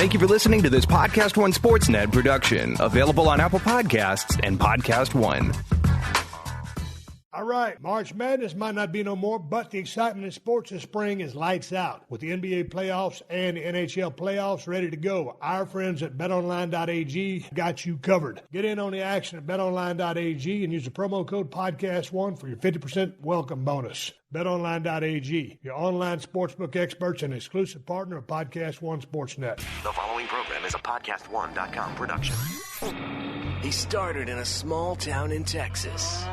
Thank you for listening to this PodcastOne Sportsnet production, available on Apple Podcasts and PodcastOne. All right, March Madness might not be no more, but the excitement in sports this spring is lights out. With the NBA playoffs and the NHL playoffs ready to go, our friends at betonline.ag got you covered. Get in on the action at betonline.ag and use the promo code PodcastOne for your 50% welcome bonus. BetOnline.ag, your online sportsbook experts and exclusive partner of PodcastOne Sportsnet. The following program is a PodcastOne.com production. He started in a small town in Texas.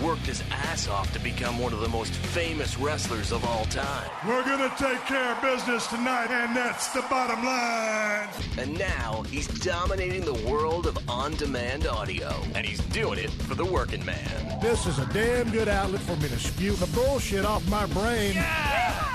Worked his ass off to become one of the most famous wrestlers of all time. We're gonna take care of business tonight, and that's the bottom line. And now he's dominating the world of on-demand audio. And he's doing it for the working man. This is a damn good outlet for me to spew the bullshit off my brain. Yeah!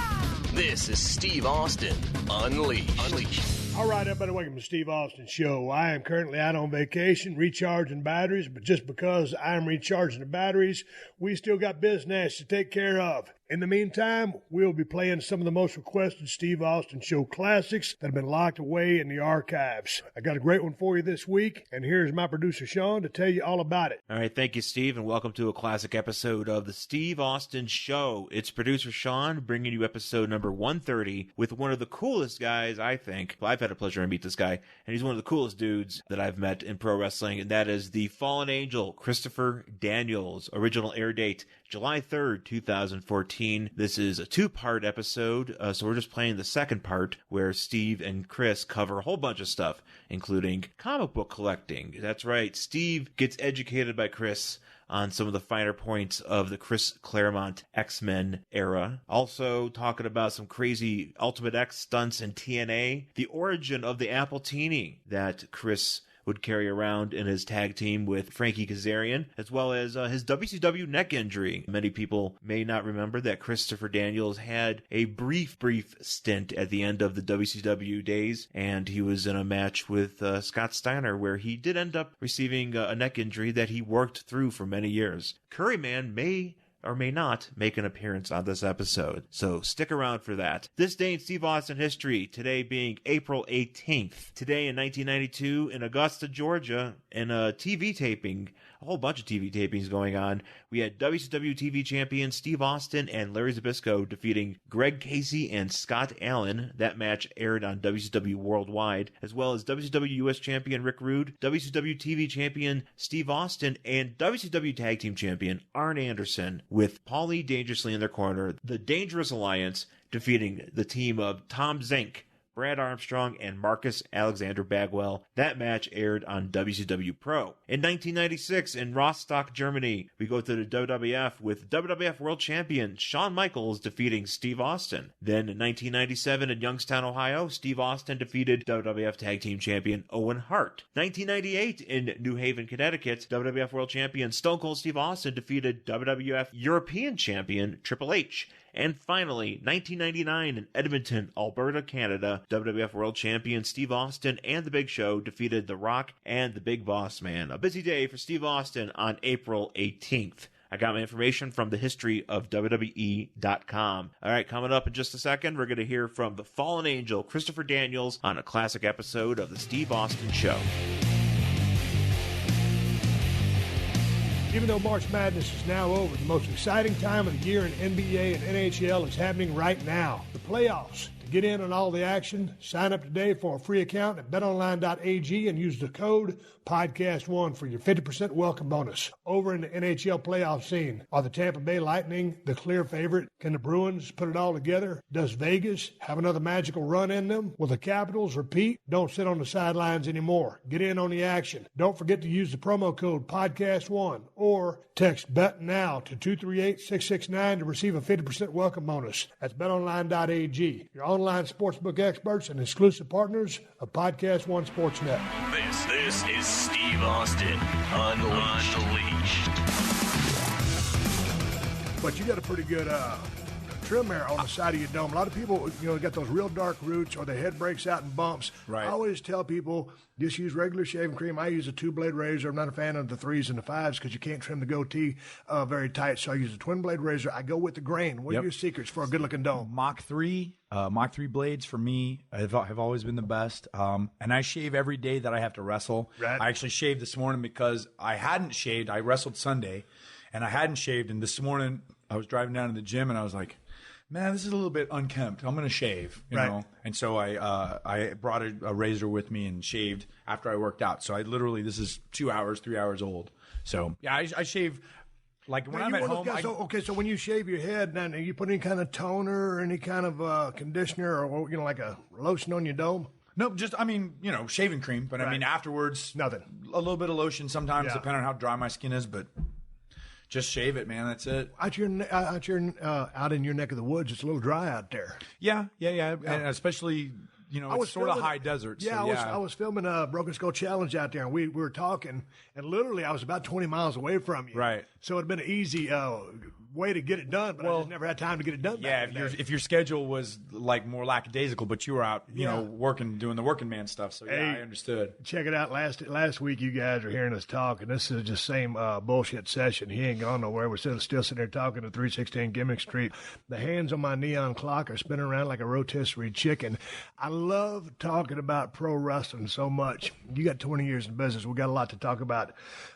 This is Steve Austin, Unleashed. All right, everybody, welcome to Steve Austin Show. I am currently out on vacation, recharging batteries, but just because I'm recharging the batteries, we still got business to take care of. In the meantime, we'll be playing some of the most requested Steve Austin Show classics that have been locked away in the archives. I got a great one for you this week, and here's my producer, Sean, to tell you all about it. All right, thank you, Steve, and welcome to a classic episode of the Steve Austin Show. It's producer Sean bringing you episode number 130 with one of the coolest guys, I think. Well, I've had a pleasure to meet this guy, and he's one of the coolest dudes that I've met in pro wrestling, and that is the fallen angel, Christopher Daniels. Original air date, July 3rd, 2014. This is a two-part episode, so we're just playing the second part where Steve and Chris cover a whole bunch of stuff, including comic book collecting. That's right, Steve gets educated by Chris on some of the finer points of the Chris Claremont X-Men era. Also talking about some crazy Ultimate X stunts in TNA, the origin of the Appletini that Chris would carry around in his tag team with Frankie Kazarian, as well as his WCW neck injury. Many people may not remember that Christopher Daniels had a brief stint at the end of the WCW days, and he was in a match with Scott Steiner where he did end up receiving a neck injury that he worked through for many years. Curryman may or may not make an appearance on this episode, so stick around for that. This day in Steve Austin history, today being April 18th. Today in 1992 in Augusta, Georgia, in a TV taping, a whole bunch of TV tapings going on, we had WCW TV champion Steve Austin and Larry Zbyszko defeating Greg Casey and Scott Allen. That match aired on WCW Worldwide, as well as WCW US champion Rick Rude, WCW TV champion Steve Austin, and WCW Tag Team champion Arn Anderson, with Paulie dangerously in their corner. The Dangerous Alliance defeating the team of Tom Zink, Brad Armstrong, and Marcus Alexander Bagwell. That match aired on WCW Pro. In 1996, in Rostock, Germany, we go to the WWF with WWF World Champion Shawn Michaels defeating Steve Austin. Then in 1997, in Youngstown, Ohio, Steve Austin defeated WWF Tag Team Champion Owen Hart. 1998, in New Haven, Connecticut, WWF World Champion Stone Cold Steve Austin defeated WWF European Champion Triple H. And finally, 1999 in Edmonton, Alberta, Canada, WWF World Champion Steve Austin and The Big Show defeated The Rock and The Big Boss Man. A busy day for Steve Austin on April 18th. I got my information from the history of WWE.com. All right, coming up in just a second, we're going to hear from the fallen angel, Christopher Daniels, on a classic episode of The Steve Austin Show. Even though March Madness is now over, the most exciting time of the year in NBA and NHL is happening right now. The playoffs. To get in on all the action, sign up today for a free account at betonline.ag and use the code PodcastOne for your 50% welcome bonus. Over in the NHL playoff scene, are the Tampa Bay Lightning the clear favorite? Can the Bruins put it all together? Does Vegas have another magical run in them? Will the Capitals repeat? Don't sit on the sidelines anymore. Get in on the action. Don't forget to use the promo code PodcastOne or text BET now to 238-669 to receive a 50% welcome bonus. That's betonline.ag, your online sportsbook experts and exclusive partners of PodcastOne Sportsnet. This is Steve Austin, Unleashed. But you got a pretty good trim there on the side of your dome. A lot of people, got those real dark roots or the head breaks out in bumps. Right. I always tell people, just use regular shaving cream. I use a 2-blade razor. I'm not a fan of the 3s and the 5s because you can't trim the goatee very tight. So I use a twin-blade razor. I go with the grain. What are your secrets for a good-looking dome? Mach 3 blades for me have always been the best. And I shave every day that I have to wrestle. Right. I actually shaved this morning because I hadn't shaved. I wrestled Sunday, and I hadn't shaved. And this morning I was driving down to the gym, and I was like, man, this is a little bit unkempt. I'm going to shave, you know? And so I brought a razor with me and shaved after I worked out. So this is 2 hours, 3 hours old. So, yeah, I shave, like, when I'm at home. So when you shave your head, now, you put any kind of toner or any kind of conditioner or, like a lotion on your dome? No, just, shaving cream. But, afterwards. Nothing. A little bit of lotion sometimes, depending on how dry my skin is, but just shave it, man. That's it. Out in your neck of the woods, it's a little dry out there. Yeah. And especially, it's sort of high desert. Yeah, so, I was filming a Broken Skull Challenge out there, and we were talking, and literally I was about 20 miles away from you. Right. So it'd been an easy way to get it done, but I just never had time to get it done. Yeah, if your schedule was like more lackadaisical, but you were out, working, doing the working man stuff. So I understood. Check it out. Last week, you guys are hearing us talk, and this is just same bullshit session. He ain't gone nowhere. We're still sitting there talking to 316 Gimmick Street. The hands on my neon clock are spinning around like a rotisserie chicken. I love talking about pro wrestling so much. You got 20 years in business. We got a lot to talk about.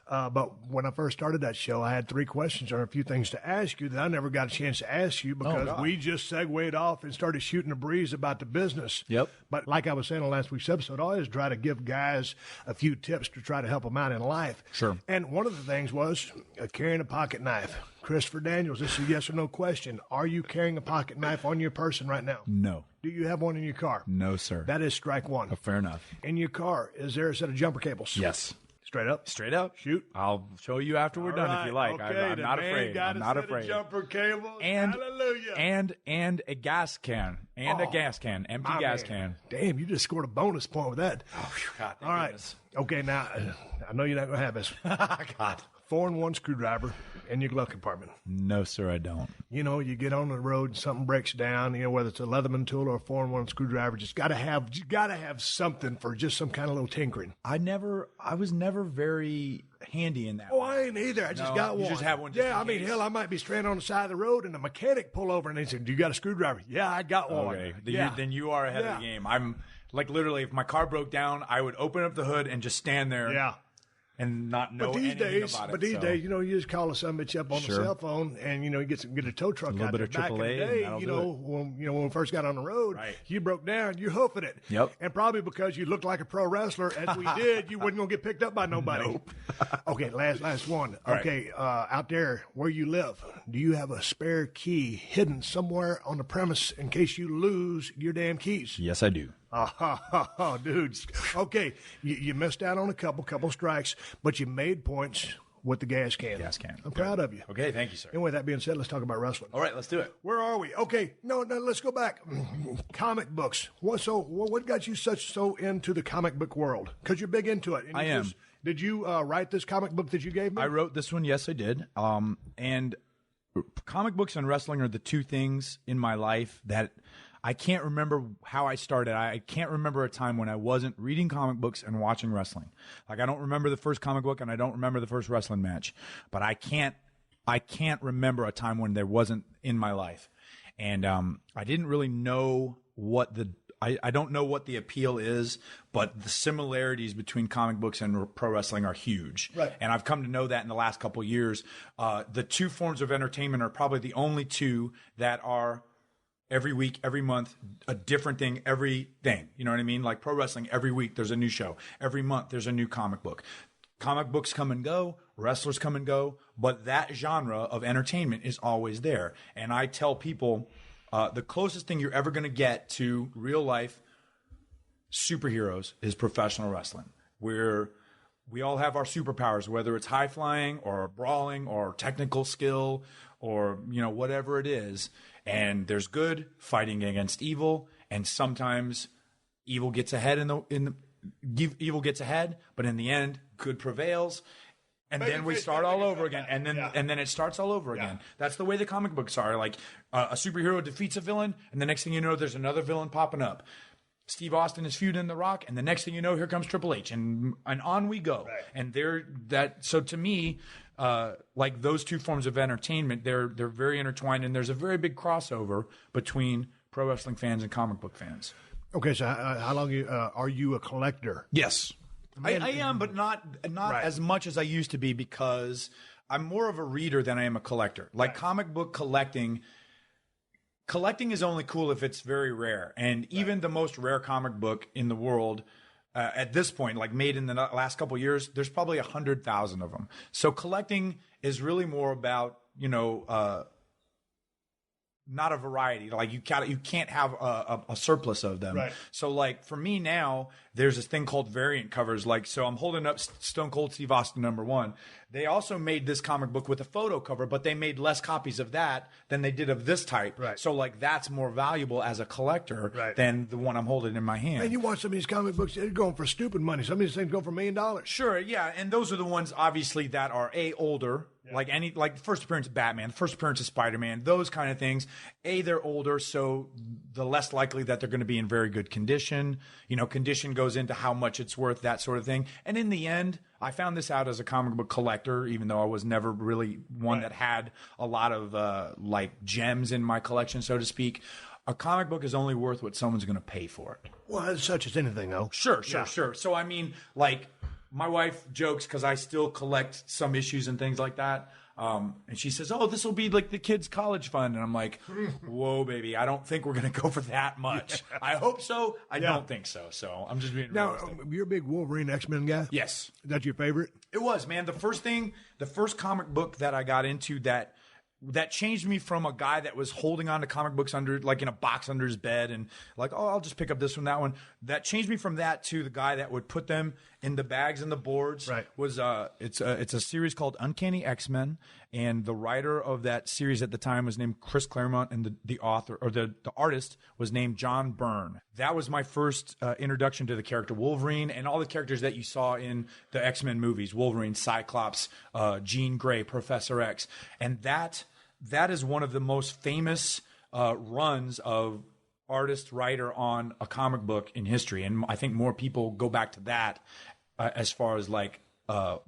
But when I first started that show, I had 3 questions or a few things to ask you that I never got a chance to ask you because we just segued off and started shooting a breeze about the business. Yep. But like I was saying on last week's episode, I always try to give guys a few tips to try to help them out in life. Sure. And one of the things was carrying a pocket knife. Christopher Daniels, this is a yes or no question. Are you carrying a pocket knife on your person right now? No. Do you have one in your car? No, sir. That is strike one. Oh, fair enough. In your car, is there a set of jumper cables? Yes. Straight up? Straight up. Shoot. I'll show you after we're done if you like. Okay, I'm not afraid. I'm not afraid. Jumper cables. And, hallelujah. And a gas can. And a gas can. Empty gas can. Damn, you just scored a bonus point with that. Oh, God. All right. Goodness. Okay, now, I know you're not going to have this. God. 4-in-1 screwdriver in your glove compartment. No, sir, I don't. You get on the road, something breaks down, whether it's a Leatherman tool or a 4-in-1 screwdriver, you gotta have something for just some kind of little tinkering. I was never very handy in that. Oh, I ain't either. I just got one. You just have one. Hell, I might be stranded on the side of the road and a mechanic pull over and they say, "Do you got a screwdriver?" Yeah, I got one. Okay. Then you are ahead of the game. I'm like literally, if my car broke down, I would open up the hood and just stand there. Yeah. And not know anything about it. But these days, you just call a sumbitch up on the cell phone, and you get a tow truck out there. Back in the day, when we first got on the road, you broke down, you're hoofing it. Yep. And probably because you looked like a pro wrestler, as we did, you wasn't gonna get picked up by nobody. Nope. Okay, last one. Okay, out there where you live, do you have a spare key hidden somewhere on the premise in case you lose your damn keys? Yes, I do. Oh, dude. Okay, you missed out on a couple strikes, but you made points with the gas can. I'm proud of you. Okay, thank you, sir. Anyway, that being said, let's talk about wrestling. All right, let's do it. Where are we? Okay, no, let's go back. Comic books. What got you so into the comic book world? Because you're big into it. I am. Did you write this comic book that you gave me? I wrote this one. Yes, I did. And comic books and wrestling are the 2 things in my life that I can't remember how I started. I can't remember a time when I wasn't reading comic books and watching wrestling. Like, I don't remember the first comic book and I don't remember the first wrestling match, but I can't remember a time when there wasn't in my life. And I didn't really know I don't know what the appeal is, but the similarities between comic books and pro wrestling are huge. Right. And I've come to know that in the last couple of years. The 2 forms of entertainment are probably the only 2 that are every week, every month, a different thing, everything. You know what I mean? Like pro wrestling, every week there's a new show. Every month there's a new comic book. Comic books come and go, wrestlers come and go, but that genre of entertainment is always there. And I tell people the closest thing you're ever going to get to real life superheroes is professional wrestling, where we all have our superpowers, whether it's high flying or brawling or technical skill or, whatever it is. And there's good fighting against evil, and sometimes evil gets ahead evil gets ahead, but in the end, good prevails. And then we start all over again, and then it starts all over again. That's the way the comic books are. Like a superhero defeats a villain, and the next thing you know, there's another villain popping up. Steve Austin is feuding The Rock, and the next thing you know, here comes Triple H, and on we go. Right. And so to me, like those two forms of entertainment, they're very intertwined, and there's a very big crossover between pro wrestling fans and comic book fans. Okay, so how long are you a collector? Yes. I am, but not as much as I used to be, because I'm more of a reader than I am a collector. Like comic book collecting is only cool if it's very rare. And even the most rare comic book in the world at this point, like made in the last couple of years, there's probably 100,000 of them. So collecting is really more about, not a variety. Like you can't have a surplus of them. Right. So like for me now, there's this thing called variant covers. Like, so I'm holding up Stone Cold Steve Austin #1. They also made this comic book with a photo cover, but they made less copies of that than they did of this type. Right. So like that's more valuable as a collector than the one I'm holding in my hand. And you watch some of these comic books, they're going for stupid money. Some of these things go for $1 million. Sure, yeah. And those are the ones obviously that are older. Like the first appearance of Batman, the first appearance of Spider-Man, those kind of things. They're older, so the less likely that they're going to be in very good condition. Condition goes into how much it's worth, that sort of thing. And in the end, I found this out as a comic book collector, even though I was never really one that had a lot of like gems in my collection, so to speak. A comic book is only worth what someone's going to pay for it. Well, as such as anything, though. Sure. So I mean, like, my wife jokes because I still collect some issues and things like that. And she says, "Oh, this will be like the kids' college fund." And I'm like, "Whoa, baby, I don't think we're going to go for that much. I hope so. I don't think so." So I'm just being realistic. You're a big Wolverine X-Men guy? Yes. Is that your favorite? It was, man. The first comic book that I got into that changed me from a guy that was holding on to comic books under, like in a box under his bed and like, oh, I'll just pick up this one, that one. That changed me from that to the guy that would put them in the bags and the boards. Right. It's a series called Uncanny X-Men, and the writer of that series at the time was named Chris Claremont, and the author or the artist was named John Byrne. That was my first introduction to the character Wolverine and all the characters that you saw in the X-Men movies: Wolverine, Cyclops, Jean Grey, Professor X, and that is one of the most famous runs of artist-writer on a comic book in history. And I think more people go back to that as far as like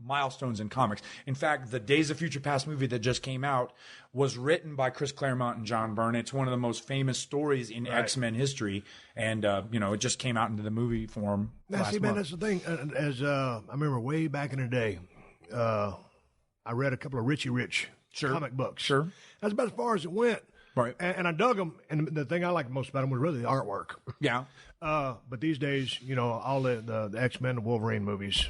milestones in comics. In fact, the Days of Future Past movie that just came out was written by Chris Claremont and John Byrne. It's one of the most famous stories in X-Men history. And, it just came out into the movie form last month. That's the thing. I remember way back in the day, I read a couple of Richie Rich comic books. Sure. That's about as far as it went. Right. And I dug them. And the thing I liked most about them was really the artwork. Yeah. But these days, all the X-Men and Wolverine movies,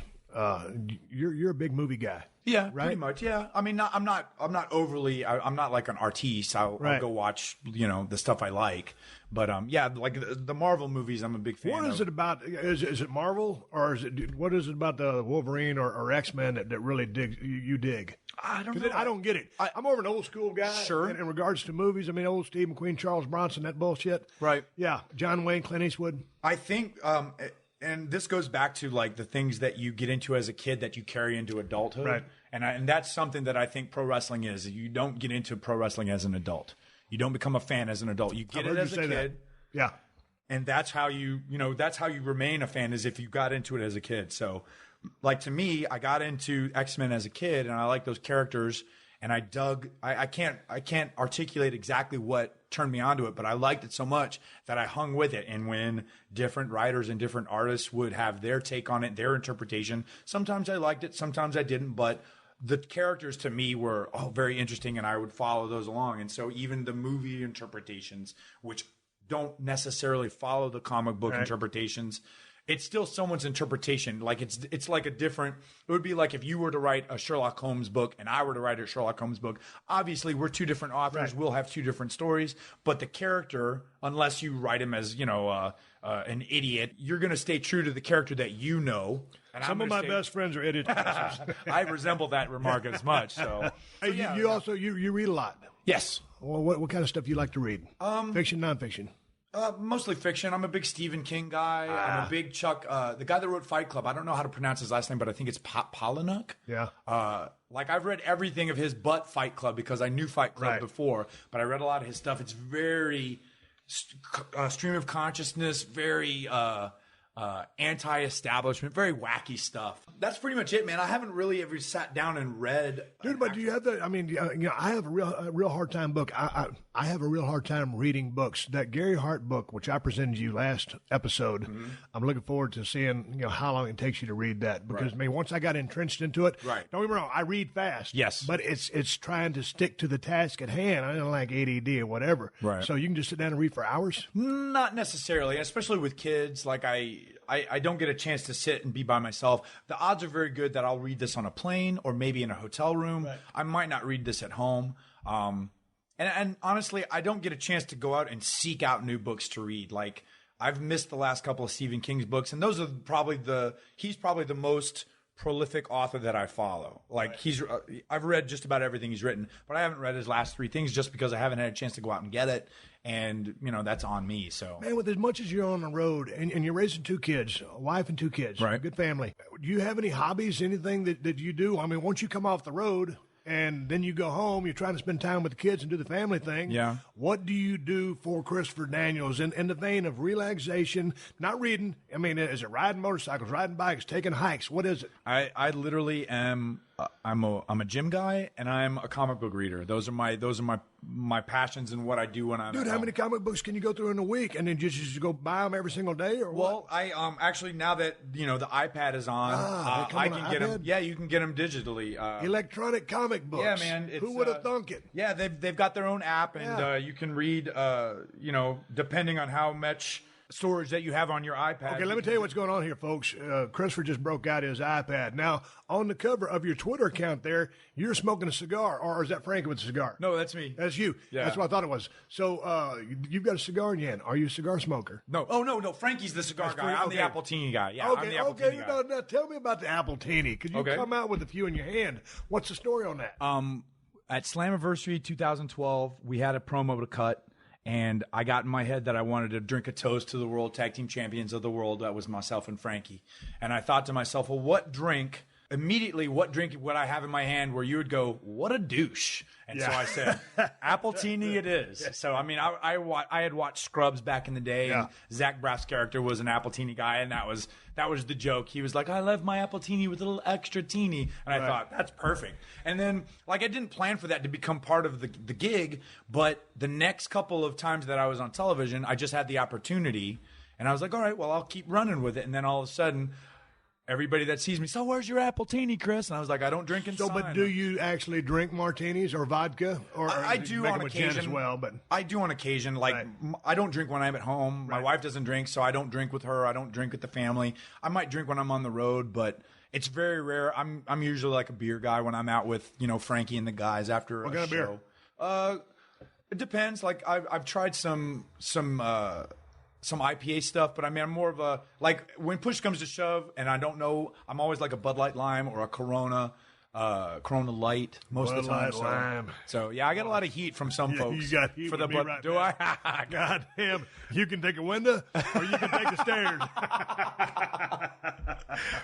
you're a big movie guy. Yeah, right? Pretty much. Yeah. I mean, I'm not overly, I'm not like an artiste. I'll go watch, the stuff I like. But like the Marvel movies, I'm a big fan of. What is it about? Is it Marvel, or what is it about the Wolverine or X-Men that really you dig? I don't know. I don't get it. I'm more of an old school guy. Sure. In regards to movies, I mean, old Steve McQueen, Charles Bronson, that bullshit. Right. Yeah. John Wayne, Clint Eastwood. I think, and this goes back to like the things that you get into as a kid that you carry into adulthood. Right. And that's something that I think pro wrestling is. You don't get into pro wrestling as an adult. You don't become a fan as an adult. You get it as a kid. That. Yeah. And that's how that's how you remain a fan, is if you got into it as a kid. So, like, to me, I got into X-Men as a kid, and I like those characters, and I dug. I can't articulate exactly what turned me onto it, but I liked it so much that I hung with it. And when different writers and different artists would have their take on it, their interpretation, sometimes I liked it, sometimes I didn't, but the characters to me were very interesting, and I would follow those along. And so even the movie interpretations, which don't necessarily follow the comic book interpretations, it's still someone's interpretation. Like it's like a different, it would be like if you were to write a Sherlock Holmes book and I were to write a Sherlock Holmes book. Obviously, we're two different authors. Right. We'll have two different stories, but the character, unless you write him as, an idiot, you're going to stay true to the character that you know. And some of my best friends are idiots. I resemble that remark as much. So, you also read a lot. Yes. Well, what kind of stuff do you like to read? Fiction, nonfiction? Mostly fiction. I'm a big Stephen King guy. I'm a big Chuck. The guy that wrote Fight Club. I don't know how to pronounce his last name, but I think it's Palahniuk. Yeah. I've read everything of his but Fight Club because I knew Fight Club before, but I read a lot of his stuff. It's very stream of consciousness, very anti-establishment, very wacky stuff. That's pretty much it, man. I haven't really ever sat down and read. Dude, but do you have the? I mean, I have a real hard time book. I have a real hard time reading books. That Gary Hart book, which I presented you last episode, I'm looking forward to seeing how long it takes you to read that, because I mean, once I got entrenched into it, don't get me wrong, I read fast. Yes, but it's trying to stick to the task at hand. I don't like ADD or whatever. Right. So you can just sit down and read for hours. Not necessarily, especially with kids. Like I don't get a chance to sit and be by myself. The odds are very good that I'll read this on a plane or maybe in a hotel room. Right. I might not read this at home. And honestly, I don't get a chance to go out and seek out new books to read. Like, I've missed the last couple of Stephen King's books, and those are he's probably the most prolific author that I follow. Like, I've read just about everything he's written, but I haven't read his last 3 things just because I haven't had a chance to go out and get it. And, that's on me. So, man, with as much as you're on the road and you're raising 2 kids, a wife and 2 kids, right? Good family. Do you have any hobbies, anything that you do? I mean, once you come off the road and then you go home, you're trying to spend time with the kids and do the family thing. Yeah. What do you do for Christopher Daniels in the vein of relaxation, not reading? I mean, is it riding motorcycles, riding bikes, taking hikes? What is it? I literally am. I'm a gym guy and I'm a comic book reader. Those are my passions and what I do when I'm. Dude, how many comic books can you go through in a week, and then just go buy them every single day, or well, what? I actually, now that the iPad is on, I can get them. Yeah, you can get them digitally. Electronic comic books. Yeah, man. Who would have thunk it? Yeah, they've got their own app, and you can read. Depending on how much storage that you have on your iPad. Okay, let me tell you what's going on here, folks. Christopher just broke out his iPad. Now, on the cover of your Twitter account there, you're smoking a cigar, or is that Frankie with a cigar? No, that's me. That's you. Yeah. That's what I thought it was. So you've got a cigar in your hand. Are you a cigar smoker? No. Oh, no. Frankie's the cigar guy. I'm the Appletini guy. Yeah, okay, I'm the Appletini guy. Now tell me about the Appletini, because you come out with a few in your hand. What's the story on that? At Slammiversary 2012, we had a promo to cut. And I got in my head that I wanted to drink a toast to the World Tag Team Champions of the World. That was myself and Frankie. And I thought to myself, well, what drink would I have in my hand where you would go, what a douche? And so I said, Appletini it is. So, I mean, I had watched Scrubs back in the day, and Zach Braff's character was an Appletini guy, and that was the joke. He was like, I love my Appletini with a little extra teeny. And I thought, that's perfect. And then, I didn't plan for that to become part of the gig, but the next couple of times that I was on television, I just had the opportunity, and I was like, all right, well, I'll keep running with it. And then all of a sudden, everybody that sees me, so where's your Appletini, Chris? And I was like, I don't drink inside. So, but do you actually drink martinis or vodka? Or I do on occasion as well, but I do on occasion. I don't drink when I'm at home. My wife doesn't drink, so I don't drink with her. I don't drink with the family. I might drink when I'm on the road, but it's very rare. I'm usually like a beer guy when I'm out with Frankie and the guys after what a kind show. Of beer? It depends. Like I've tried some IPA stuff, but I mean, I'm more of a, when push comes to shove and I don't know, I'm always like a Bud Light Lime or a Corona Light most of the time. Lime. So yeah, I got a lot of heat from some folks. You got heat for the Bud. Right do now. I? God damn! You can take a window, or you can take the stairs.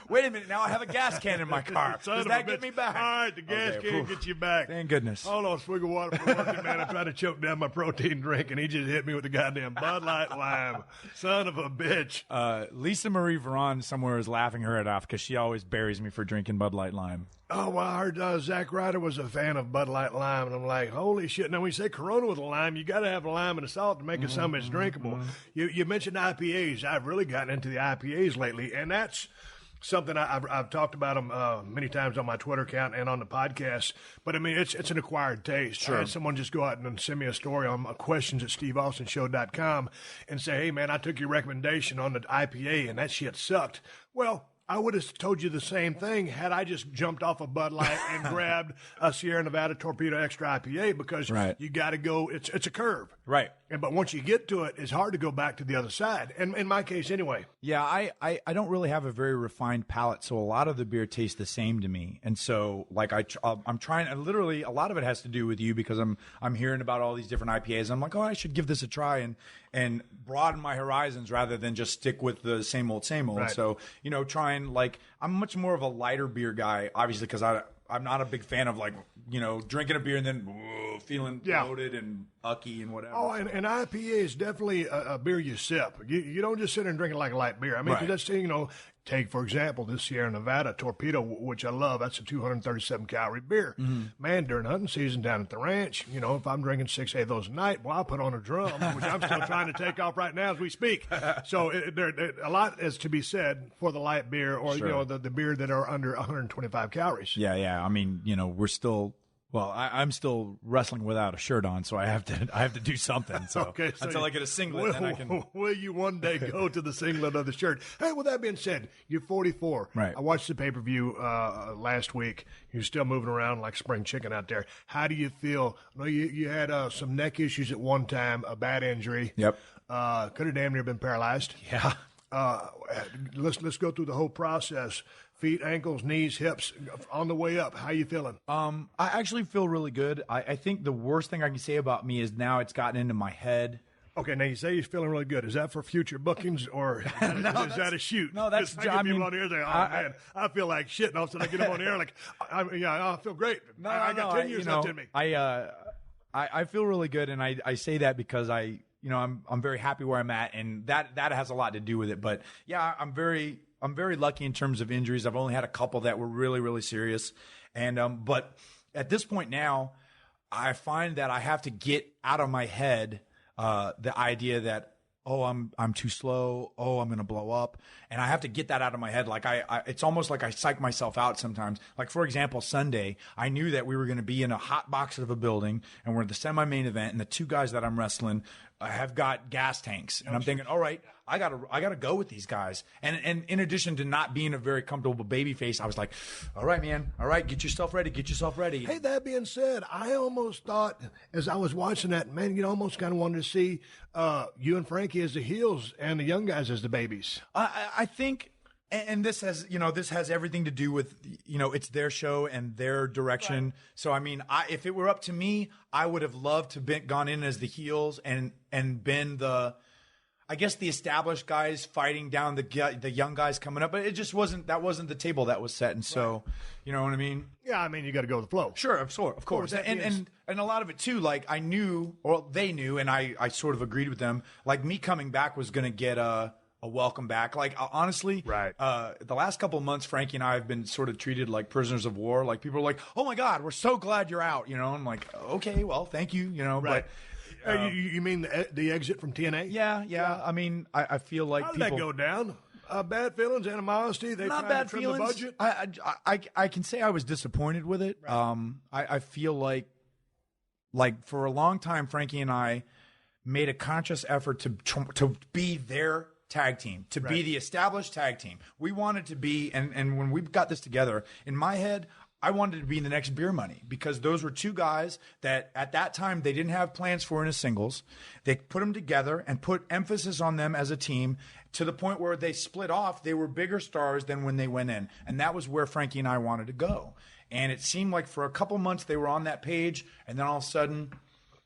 Wait a minute! Now I have a gas can in my car. Does that get me back? All right, the gas can gets you back. Thank goodness. Hold on, swig of water for working, man. I tried to choke down my protein drink, and he just hit me with the goddamn Bud Light Lime. Son of a bitch. Lisa Marie Varon somewhere is laughing her head off because she always buries me for drinking Bud Light Lime. Oh, well, I heard Zach Ryder was a fan of Bud Light Lime, and I'm like, holy shit. Now, when you say Corona with a lime, you got to have a lime and a salt to make it something that's drinkable. You mentioned IPAs. I've really gotten into the IPAs lately, and that's something I've talked about them many times on my Twitter account and on the podcast. But, I mean, it's an acquired taste. Sure. I had someone just go out and send me a story on questions@steveaustonshow.com and say, hey, man, I took your recommendation on the IPA, and that shit sucked. Well, I would have told you the same thing had I just jumped off a Bud Light and grabbed a Sierra Nevada Torpedo Extra IPA, because you got to go. It's a curve. Right. But once you get to it, it's hard to go back to the other side. And in my case, anyway. Yeah, I don't really have a very refined palate, so a lot of the beer tastes the same to me. And so, like, I'm trying. And literally, a lot of it has to do with you because I'm hearing about all these different IPAs. I'm like, oh, I should give this a try and broaden my horizons rather than just stick with the same old, same old. Right. So, trying, like, I'm much more of a lighter beer guy, obviously, because I'm not a big fan of, like, drinking a beer and then feeling bloated and ucky and whatever. Oh, and IPA is definitely a beer you sip. You don't just sit there and drink it like a light beer. I mean, Right. just, take, for example, this Sierra Nevada Torpedo, which I love. That's a 237-calorie beer. Mm-hmm. Man, during hunting season down at the ranch, if I'm drinking 6, 8 of those a night, well, I'll put on a drum, which I'm still trying to take off right now as we speak. So a lot is to be said for the light beer or, Sure. the beer that are under 125 calories. Yeah. I mean, we're still. Well, I'm still wrestling without a shirt on, so I have to do something. So, Okay, so until I get a singlet, then I can. Will you one day go to the singlet of the shirt? Hey, with that being said, you're 44. Right. I watched the pay-per-view last week. You're still moving around like spring chicken out there. How do you feel? I know you had some neck issues at one time, a bad injury. Yep. Could have damn near been paralyzed. Yeah. Let's go through the whole process. Feet, ankles, knees, hips, on the way up. How you feeling? I actually feel really good. I think the worst thing I can say about me is now it's gotten into my head. Okay, now you say you're feeling really good. Is that for future bookings or is that a shoot? No, that's. I get people on the air saying, man, I feel like shit. And all of a sudden I get them on the air like, I feel great. I got 10 years left in me. I feel really good, and I say that because I'm very happy where I'm at, and that has a lot to do with it. But yeah, I'm very lucky in terms of injuries. I've only had a couple that were really, really serious, and but at this point now, I find that I have to get out of my head the idea that, oh, I'm too slow. Oh, I'm going to blow up. And I have to get that out of my head. Like it's almost like I psych myself out sometimes. Like, for example, Sunday, I knew that we were going to be in a hot box of a building and we're at the semi-main event, and the two guys that I'm wrestling have got gas tanks. And I'm thinking, all right, I gotta go with these guys. And in addition to not being a very comfortable baby face, I was like, all right, man. All right, get yourself ready. Hey, that being said, I almost thought as I was watching that, man, you almost kind of wanted to see you and Frankie as the heels and the young guys as the babies. I think, and this has everything to do with, it's their show and their direction. Right. So, I mean, if it were up to me, I would have loved to gone in as the heels and been the established guys fighting down the young guys coming up. But it just wasn't the table that was set. And so, you know what I mean? Yeah, I mean, you got to go with the flow. Sure, of course. And a lot of it too, like I knew, or they knew, and I sort of agreed with them, like me coming back was going to get a welcome back. Like, honestly, right. The last couple of months, Frankie and I have been sort of treated like prisoners of war. Like, people are like, oh my God, we're so glad you're out. I'm like, okay, well, thank you, right. But you mean the exit from TNA? Yeah. I mean, I feel like how did that go down? Bad feelings, animosity. They not tried bad to trim feelings. the budget. I can say I was disappointed with it. Right. I feel like for a long time, Frankie and I made a conscious effort to be their tag team, to be the established tag team. We wanted to be, and when we got this together, in my head, I wanted to be in the next Beer Money, because those were two guys that at that time they didn't have plans for in a singles. They put them together and put emphasis on them as a team to the point where they split off. They were bigger stars than when they went in. And that was where Frankie and I wanted to go. And it seemed like for a couple months they were on that page, and then all of a sudden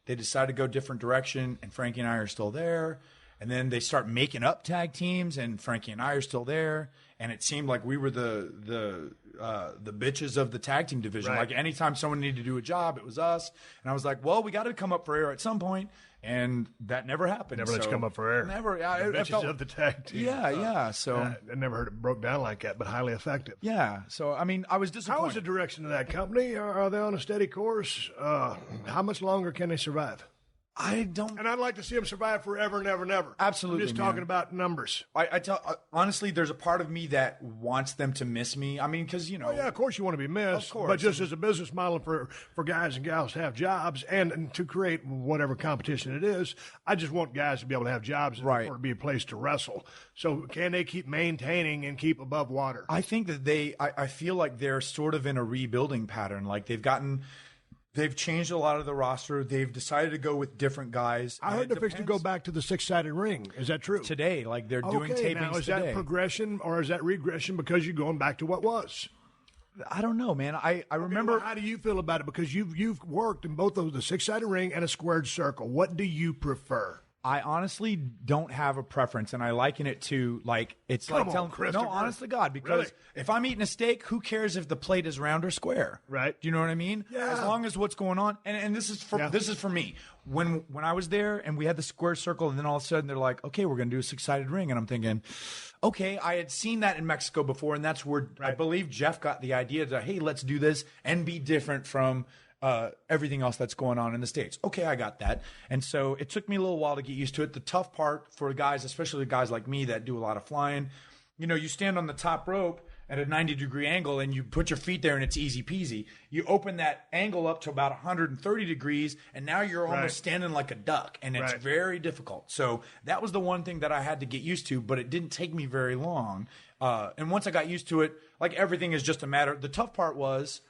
they decided to go a different direction, and Frankie and I are still there. And then they start making up tag teams, and Frankie and I are still there. And it seemed like we were the bitches of the tag team division. Right. Like, anytime someone needed to do a job, it was us. And I was like, well, we got to come up for air at some point. And that never happened. Never let you come up for air. Never. The bitches of the tag team. Yeah. So I never heard it broke down like that, but highly effective. Yeah. So, I mean, I was disappointed. How is the direction of that company? Are they on a steady course? How much longer can they survive? I don't. And I'd like to see them survive forever and ever and ever. Absolutely. I'm just talking about numbers. I tell honestly, there's a part of me that wants them to miss me. I mean, because Oh, yeah, of course you want to be missed. Of course. But just as a business model for guys and gals to have jobs and to create whatever competition it is, I just want guys to be able to have jobs and right. for it to be a place to wrestle. So can they keep maintaining and keep above water? I think that I feel like they're sort of in a rebuilding pattern. Like, they've gotten They've changed a lot of the roster. They've decided to go with different guys. I heard they're fixing to go back to the 6-sided ring. Is that true? Today, like they're doing tapings now, is today. that progression or is that regression because you're going back to what was? I don't know, man. I remember. Well, how do you feel about it? Because you've worked in both of the 6-sided ring and a squared circle. What do you prefer? I honestly don't have a preference, and I liken it to like it's Come like on, telling Christopher. no, honest to God, because Really? if I'm eating a steak, who cares if the plate is round or square? Right. Do you know what I mean? Yeah. As long as what's going on, and this is for me. When I was there and we had the square circle, and then all of a sudden they're like, okay, we're going to do a 6-sided ring, and I'm thinking, okay, I had seen that in Mexico before, and that's where I believe Jeff got the idea that hey, let's do this and be different from everything else that's going on in the States. Okay, I got that. And so it took me a little while to get used to it. The tough part for guys, especially guys like me that do a lot of flying, you stand on the top rope at a 90-degree angle and you put your feet there and it's easy peasy. You open that angle up to about 130 degrees and now you're almost standing like a duck, and it's very difficult. So that was the one thing that I had to get used to, but it didn't take me very long. And once I got used to it, like everything is just a matter. The tough part was,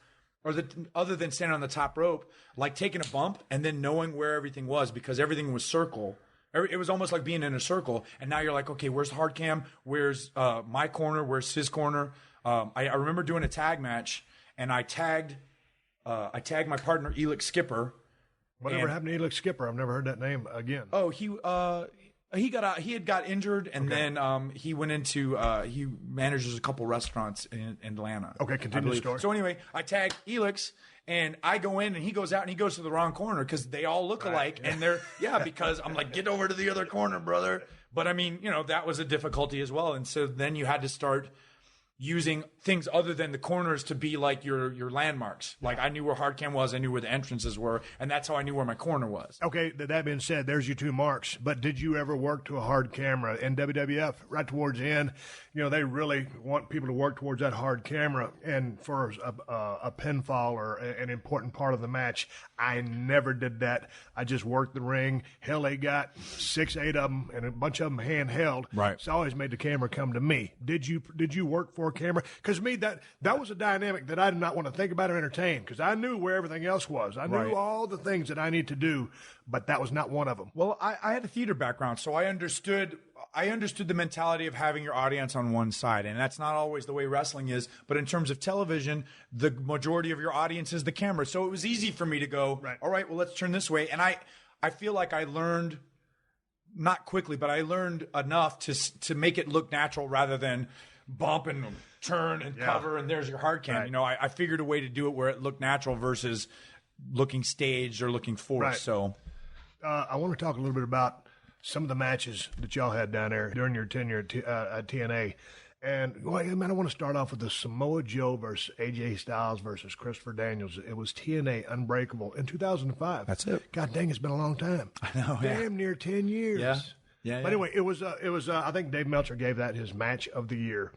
other than standing on the top rope, like taking a bump and then knowing where everything was, because everything was circle. It was almost like being in a circle. And now you're like, okay, where's the hard cam? Where's my corner? Where's his corner? I remember doing a tag match, and I tagged my partner, Elix Skipper. Whatever happened to Elix Skipper? I've never heard that name again. Oh, he had got injured, and then he went into he manages a couple restaurants in Atlanta. Okay, continue the story. So anyway, I tag Elix, and I go in, and he goes out, and he goes to the wrong corner because they all look alike, and they're because I'm like, get over to the other corner, brother. But I mean, that was a difficulty as well, and so then you had to start using things other than the corners to be like your landmarks. Like I knew where hard cam was, I knew where the entrances were, and that's how I knew where my corner was. Okay, that being said, there's your 2 marks. But did you ever work to a hard camera in WWF right towards the end? They really want people to work towards that hard camera. And for a pinfall or an important part of the match, I never did that. I just worked the ring. Hell, they got 6, 8 of them, and a bunch of them handheld. Right. So I always made the camera come to me. Did you work for a camera? Because to me, that was a dynamic that I did not want to think about or entertain, because I knew where everything else was. I knew all the things that I need to do, but that was not one of them. Well, I had a theater background, so I understood the mentality of having your audience on one side, and that's not always the way wrestling is. But in terms of television, the majority of your audience is the camera. So it was easy for me to go, all right, well, let's turn this way. And I feel like I learned, not quickly, but I learned enough to make it look natural rather than bump and turn and cover and there's your hard cam. I figured a way to do it where it looked natural versus looking staged or looking forced. So I want to talk a little bit about some of the matches that y'all had down there during your tenure at TNA. And I want to start off with the Samoa Joe versus AJ Styles versus Christopher Daniels. It was TNA Unbreakable in 2005. That's it. God dang, it's been a long time. I know. Damn near 10 years. Yeah. But anyway, it was. I think Dave Meltzer gave that his match of the year.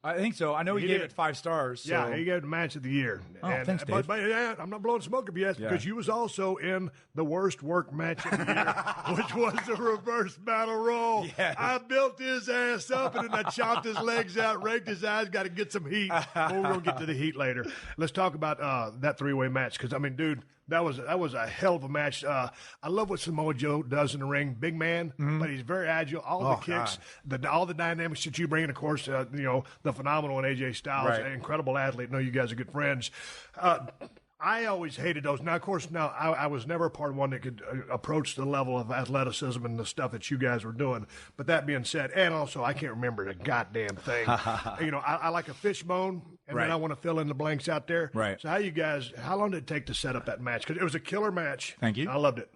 I think so. I know he gave it 5 stars. So. Yeah, he gave it the match of the year. Oh, thanks, Dave. But I'm not blowing smoke up yet, because you was also in the worst work match of the year, which was the reverse battle roll. Yes. I built his ass up, and then I chopped his legs out, raked his eyes, got to get some heat. Well, we're going to get to the heat later. Let's talk about that 3-way match, because, dude, that was a hell of a match. I love what Samoa Joe does in the ring. Big man, but he's very agile. All the kicks, all the dynamics that you bring in, of course, the phenomenal and AJ Styles, an incredible athlete. I know you guys are good friends. I always hated those. Now, of course, I was never a part of one that could approach the level of athleticism and the stuff that you guys were doing. But that being said, and also I can't remember the goddamn thing. I like a fishbone, and then I want to fill in the blanks out there. Right. So how long did it take to set up that match? Because it was a killer match. Thank you. I loved it.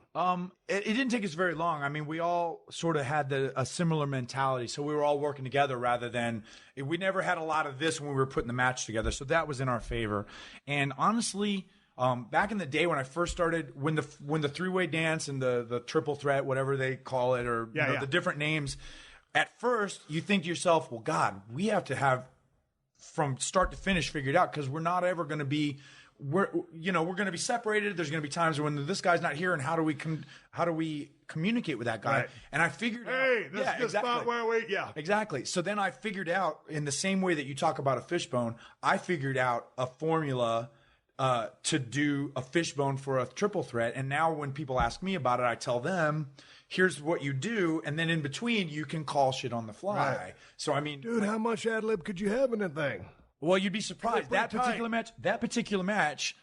It didn't take us very long. We all sort of had a similar mentality, so we were all working together rather than we never had a lot of this when we were putting the match together. So that was in our favor. And honestly, back in the day when I first started, when the 3-way dance and the triple threat, whatever they call it, or the different names, at first you think to yourself, well, God, we have to have from start to finish figured out, because we're not ever going to be. We're going to be separated. There's going to be times when this guy's not here, and how do we communicate with that guy? Right. And I figured out, this is the spot where exactly. So then I figured out, in the same way that you talk about a fishbone, I figured out a formula to do a fishbone for a triple threat. And now when people ask me about it, I tell them, here's what you do. And then in between, you can call shit on the fly. Right. So, I mean. Dude, how much ad lib could you have in that thing? Well, you'd be surprised. That particular match,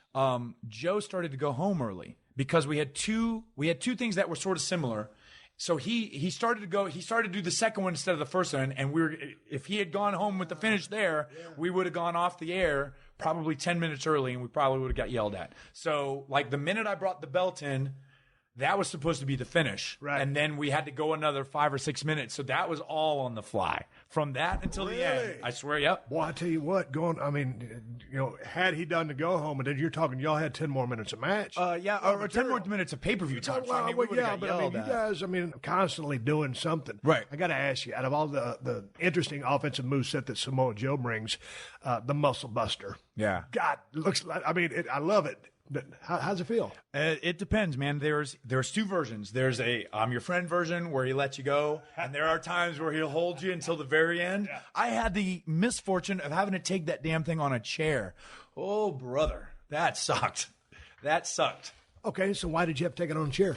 Joe started to go home early because we had two things that were sort of similar. So he started to do the second one instead of the first one. And if he had gone home with the finish there, we would have gone off the air probably 10 minutes early and we probably would have got yelled at. So like the minute I brought the belt in, that was supposed to be the finish. Right. And then we had to go another 5 or 6 minutes. So that was all on the fly from that until the end. I swear, yep. Boy, I tell you what, had he done the go home, and then you're talking, y'all had 10 more minutes of match. Or 10 more minutes of pay-per-view time. You guys, constantly doing something. Right. I got to ask you, out of all the interesting offensive moveset that Samoa Joe brings, the Muscle Buster. Yeah. God, looks like, I love it. How's it feel? It depends, man. There's two versions. There's a I'm your friend version where he lets you go, and there are times where he'll hold you until the very end. Yeah. I had the misfortune of having to take that damn thing on a chair. Oh, brother, that sucked. Okay, so why did you have to take it on a chair?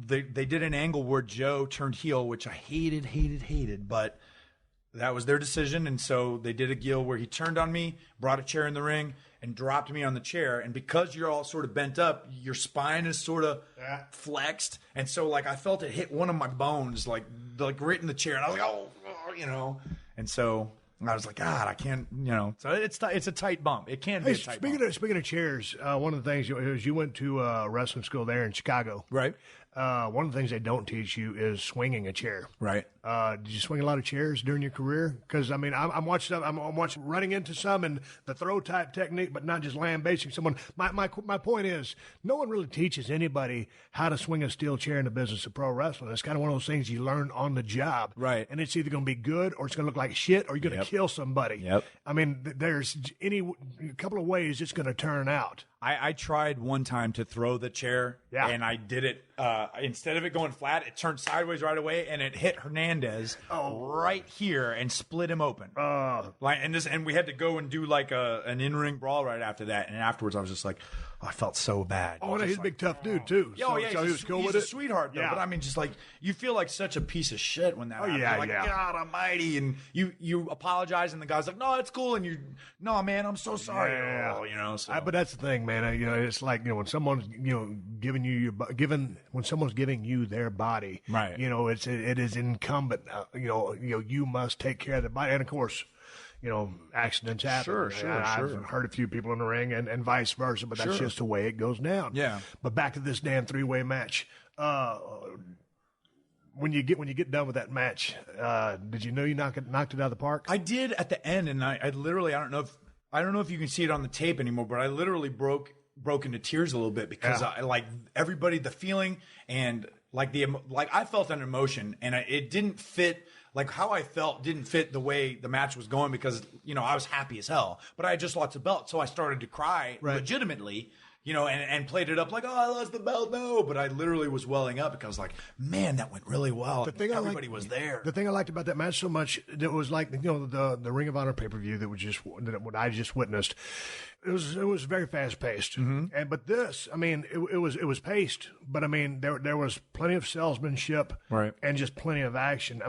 They did an angle where Joe turned heel, which I hated, but that was their decision, and so they did a deal where he turned on me, brought a chair in the ring, and dropped me on the chair. And because you're all sort of bent up, your spine is sort of flexed. And so, like, I felt it hit one of my bones, like right in the chair. And I was like, And so I was like, God, I can't, So it's a tight bump. It can be a tight bump. Speaking of chairs, one of the things is you went to wrestling school there in Chicago. Right. One of the things they don't teach you is swinging a chair. Right. Did you swing a lot of chairs during your career? Because I'm watching running into some and the throw type technique, but not just lambasting someone. My point is, no one really teaches anybody how to swing a steel chair in the business of pro wrestling. It's kind of one of those things you learn on the job. Right. And it's either going to be good or it's going to look like shit or you're going to kill somebody. Yep. There's a couple of ways it's going to turn out. I tried one time to throw the chair, and I did it. Instead of it going flat, it turned sideways right away, and it hit Hernandez right here and split him open. And we had to go and do like an in-ring brawl right after that. And afterwards, I was just like, I felt so bad. Oh, no, he's a big tough dude too. So he was cool with it. He's a sweetheart, though. Yeah. But just like you feel like such a piece of shit when that happens. You're like, God Almighty, and you apologize, and the guy's like, no, it's cool, and no, man, I'm so sorry. Yeah. So. But that's the thing, man. It's like when someone's giving you their body, right? It is incumbent. You must take care of the body, and of course, accidents happen. Sure. I've heard a few people in the ring and vice versa, but that's just the way it goes down. Yeah. But back to this damn three-way match. When you get done with that match, did you know you knocked it out of the park? I did at the end, and I literally I don't know if you can see it on the tape anymore, but I literally broke into tears a little bit because I like everybody, the feeling and I felt an emotion, and it didn't fit. Like how I felt didn't fit the way the match was going because, I was happy as hell, but I had just lost the belt. So I started to cry legitimately, and played it up like, oh, I lost the belt. No, but I literally was welling up because like, man, that went really well. Everybody was there. The thing I liked about that match so much, it was like, the Ring of Honor pay-per-view that what I just witnessed. It was very fast paced, but this, it was paced, but there was plenty of salesmanship, right, and just plenty of action.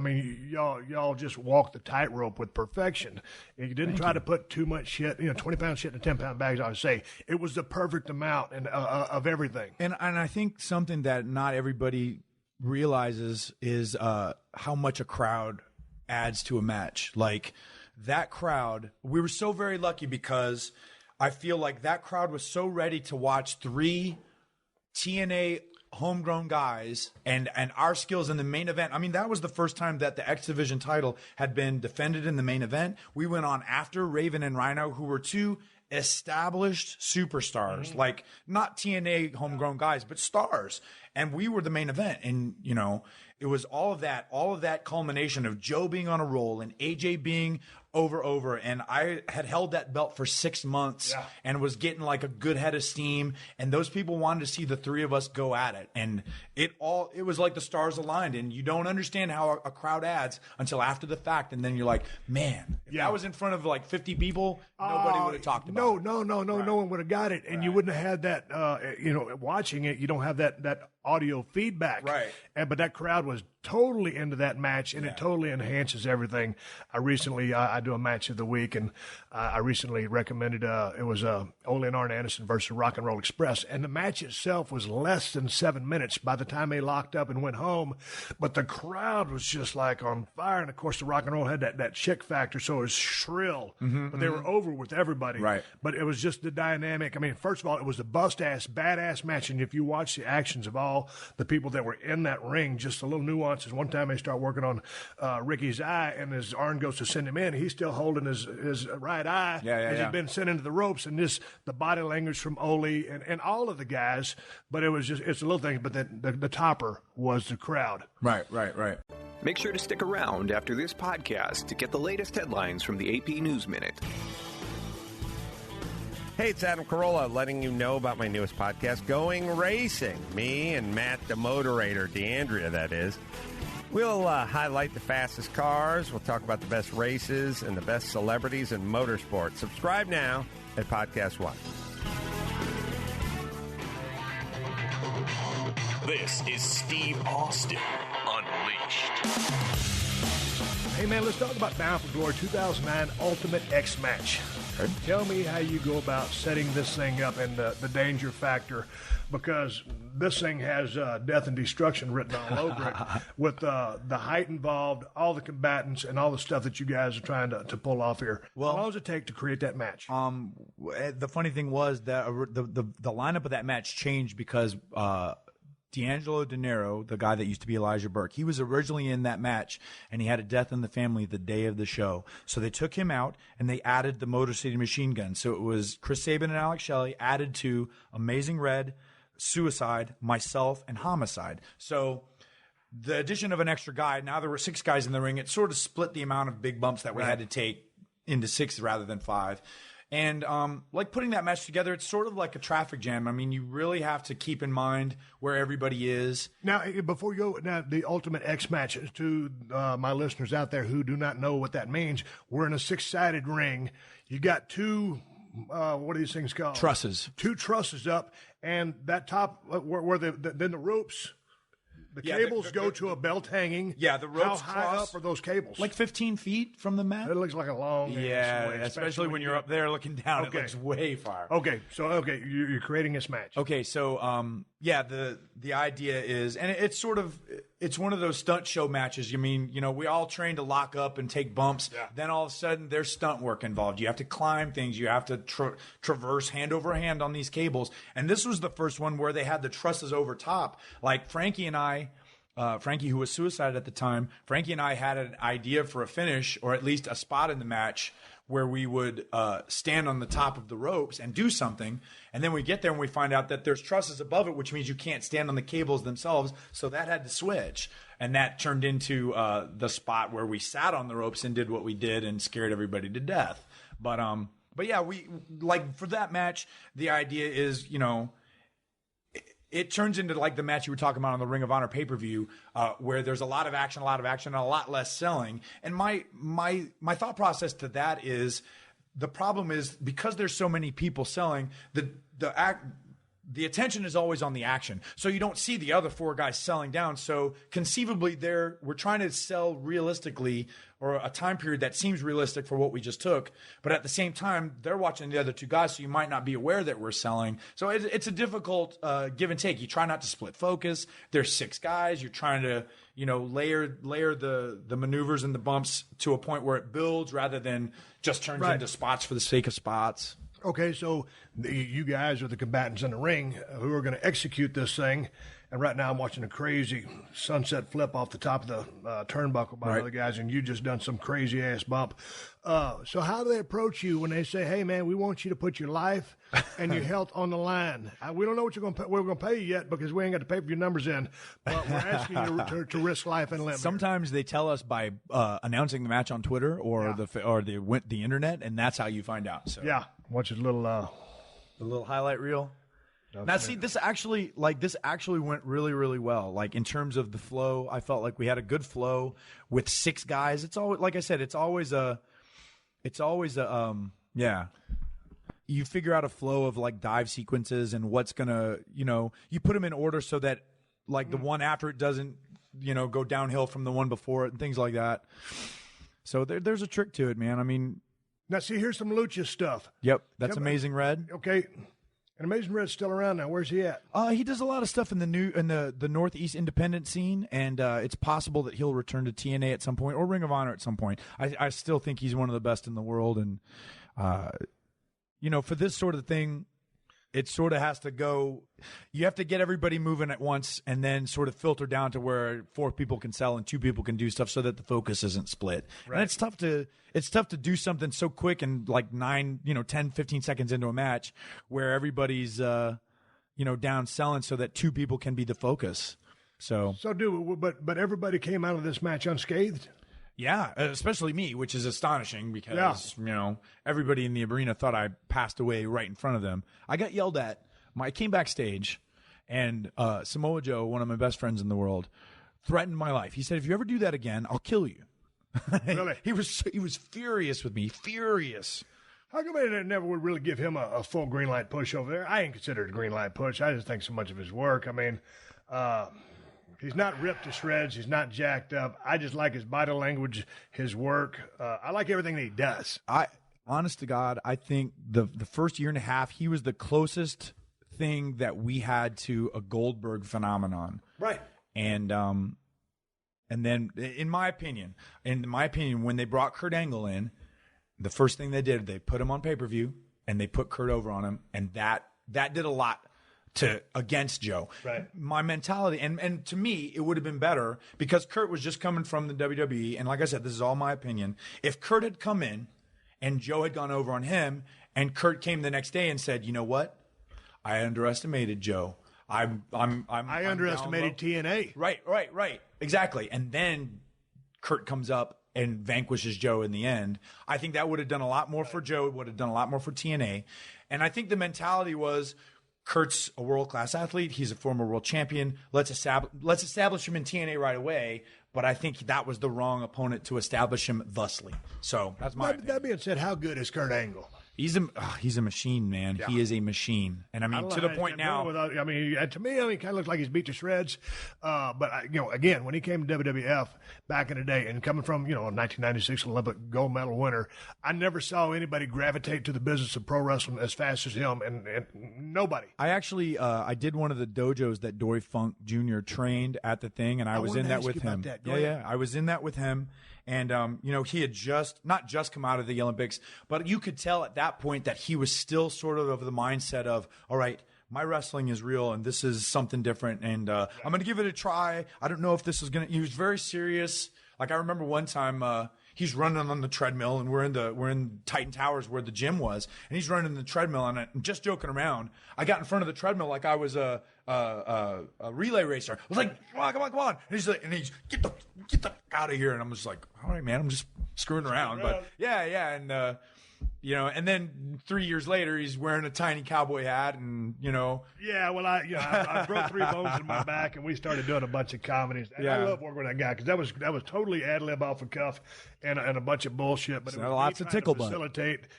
Y'all just walked the tightrope with perfection. You didn't try to put too much shit, 20-pound shit in 10-pound bags. I would say it was the perfect amount and of everything. And I think something that not everybody realizes is how much a crowd adds to a match. Like that crowd, we were so very lucky because I feel like that crowd was so ready to watch 3 TNA homegrown guys and our skills in the main event. That was the first time that the X Division title had been defended in the main event. We went on after Raven and Rhino, who were 2 established superstars, like not TNA homegrown guys, but stars. And we were the main event. And, it was all of that culmination of Joe being on a roll and AJ being over. And I had held that belt for 6 months and was getting like a good head of steam. And those people wanted to see the 3 of us go at it. And it was like the stars aligned. And you don't understand how a crowd adds until after the fact. And then you're like, man, if I was in front of like 50 people, nobody would have talked about no one would have got it, and you wouldn't have had that. Watching it, you don't have that audio feedback, right? But that crowd was totally into that match, and it totally enhances everything. I do a match of the week, and I recently recommended it was Ole and Arn Anderson versus Rock and Roll Express, and the match itself was less than 7 minutes by the time they locked up and went home, but the crowd was just like on fire, and of course the Rock and Roll had that chick factor, so it was shrill, but they were over with everybody. Right. But it was just the dynamic. I mean, first of all, it was a bust-ass, badass match, and if you watch the actions of all the people that were in that ring, just a little nuances. One time they start working on Ricky's eye, and as Arn goes to send him in, he's still holding his right eye as he'd been sent into the ropes, and the body language from Ole and all of the guys. But it's a little thing. But the topper was the crowd. Right. Make sure to stick around after this podcast to get the latest headlines from the AP News Minute. Hey, it's Adam Carolla letting you know about my newest podcast, Going Racing. Me and Matt, the moderator, DeAndrea, that is. We'll highlight the fastest cars. We'll talk about the best races and the best celebrities in motorsport. Subscribe now at PodcastOne. This is Steve Austin Unleashed. Hey, man, let's talk about Bound for Glory 2009 Ultimate X Match. Tell me how you go about setting this thing up and the danger factor, because this thing has death and destruction written all over it with the height involved, all the combatants, and all the stuff that you guys are trying to pull off here. Well, how long does it take to create that match? The funny thing was that the lineup of that match changed because D'Angelo De Niro, the guy that used to be Elijah Burke, he was originally in that match, and he had a death in the family the day of the show. So they took him out, and they added the Motor City Machine Gun. So it was Chris Sabin and Alex Shelley added to Amazing Red, Suicide, myself, and Homicide. So the addition of an extra guy, now there were 6 guys in the ring, it sort of split the amount of big bumps that we had to take into 6 rather than 5. And like putting that match together, it's sort of like a traffic jam. I mean, you really have to keep in mind where everybody is. Now, before you go, the Ultimate X Match, to my listeners out there who do not know what that means, we're in a 6-sided ring. You got 2, what are these things called? Trusses. 2 trusses up, and that top, where then the ropes... The cables go to a belt hanging. Yeah, the ropes How high up are those cables? Like 15 feet from the mat. It looks like a long... Yeah, especially when you're up there looking down. Okay. It looks way far. Okay, so you're creating this match. Okay, so the idea is, and it's one of those stunt show matches. I mean, we all train to lock up and take bumps. Yeah. Then all of a sudden, there's stunt work involved. You have to climb things. You have to traverse hand over hand on these cables. And this was the first one where they had the trusses over top. Like Frankie and I, Frankie, who was Suicide at the time, Frankie and I had an idea for a finish, or at least a spot in the match, where we would stand on the top of the ropes and do something. And then we get there and we find out that there's trusses above it, which means you can't stand on the cables themselves. So that had to switch. And that turned into the spot where we sat on the ropes and did what we did and scared everybody to death. But yeah, we like for that match, the idea is, it turns into like the match you were talking about on the Ring of Honor pay-per-view, where there's a lot of action, and a lot less selling. And my thought process to that is, the problem is because there's so many people selling, the attention is always on the action. So you don't see the other 4 guys selling down. So conceivably we're trying to sell realistically, or a time period that seems realistic for what we just took. But at the same time, they're watching the other 2 guys, so you might not be aware that we're selling. So it's a difficult give and take. You try not to split focus. There's 6 guys. You're trying to, layer the maneuvers and the bumps to a point where it builds rather than just turns into spots for the sake of spots. Okay, so you guys are the combatants in the ring who are going to execute this thing. And right now I'm watching a crazy sunset flip off the top of the turnbuckle by other guys, and you just done some crazy-ass bump. So how do they approach you when they say, hey, man, we want you to put your life and your health on the line? We don't know what we're going to pay you yet, because we ain't got the pay-per-view numbers in, but we're asking you to risk life and limb. Sometimes they tell us by announcing the match on Twitter or the internet, and that's how you find out. So. Yeah, watch a little... the little highlight reel. Now, see, this actually went really, really well. Like, in terms of the flow, I felt like we had a good flow with 6 guys. It's always, like I said, it's always a, you figure out a flow of like dive sequences and what's gonna, you put them in order so that like the one after it doesn't, go downhill from the one before it and things like that. So there's a trick to it, man. I mean, now see, here's some Lucha stuff. Yep, that's Amazing Red. Okay, and Amazing Red's still around now. Where's he at? He does a lot of stuff in the Northeast independent scene, and it's possible that he'll return to TNA at some point or Ring of Honor at some point. I still think he's one of the best in the world, and for this sort of thing, it sort of has to go. You have to get everybody moving at once, and then sort of filter down to where 4 people can sell and 2 people can do stuff, so that the focus isn't split. Right. And it's tough to do something so quick and like 10, 15 seconds into a match where everybody's down selling, so that 2 people can be the focus. But everybody came out of this match unscathed. Yeah, especially me, which is astonishing because, everybody in the arena thought I passed away right in front of them. I got yelled at. I came backstage, and Samoa Joe, one of my best friends in the world, threatened my life. He said, if you ever do that again, I'll kill you. Really? He was furious with me, furious. How come they never would really give him a full green light push over there? I ain't considered a green light push. I just think so much of his work. I mean, he's not ripped to shreds. He's not jacked up. I just like his body language, his work. I like everything that he does. Honest to God, I think the first year and a half, he was the closest thing that we had to a Goldberg phenomenon. Right. And then, in my opinion, when they brought Kurt Angle in, the first thing they did, they put him on pay-per-view, and they put Kurt over on him, and that did a lot against Joe. Right. My mentality, and to me, it would have been better because Kurt was just coming from the WWE, and like I said, this is all my opinion. If Kurt had come in and Joe had gone over on him, and Kurt came the next day and said, you know what? I underestimated Joe. I underestimated TNA. Right. Exactly. And then Kurt comes up and vanquishes Joe in the end. I think that would have done a lot more for Joe. It would have done a lot more for TNA. And I think the mentality was, Kurt's a world-class athlete. He's a former world champion. Let's establish him in TNA right away. But I think that was the wrong opponent to establish him thusly. So that's my opinion. That being said, how good is Kurt Angle? He's a machine, man. Yeah. He is a machine. And I mean, to the point now. To me, he kind of looks like he's beat to shreds. But, again, when he came to WWF back in the day and coming from, a 1996 Olympic gold medal winner, I never saw anybody gravitate to the business of pro wrestling as fast as him, and nobody. I actually, I did one of the dojos that Dory Funk Jr. trained at the thing, and I was in that with him. Yeah. I was in that with him. And, he had not just come out of the Olympics, but you could tell at that point that he was still sort of the mindset of, all right, my wrestling is real and this is something different. And I'm going to give it a try. I don't know if this is going to – he was very serious. Like I remember one time he's running on the treadmill, and we're in Titan Towers where the gym was, and he's running the treadmill, and I'm just joking around. I got in front of the treadmill like I was a relay racer. I was like, come on. And he's like, get the out of here. And I'm just like, all right, man, I'm just screwing around. But yeah. And, and then 3 years later, he's wearing a tiny cowboy hat, and Yeah, well, I broke 3 bones in my back, and we started doing a bunch of comedies. And I love working with that guy because that was totally ad lib off the cuff and a bunch of bullshit. But it was lots of tickle butt.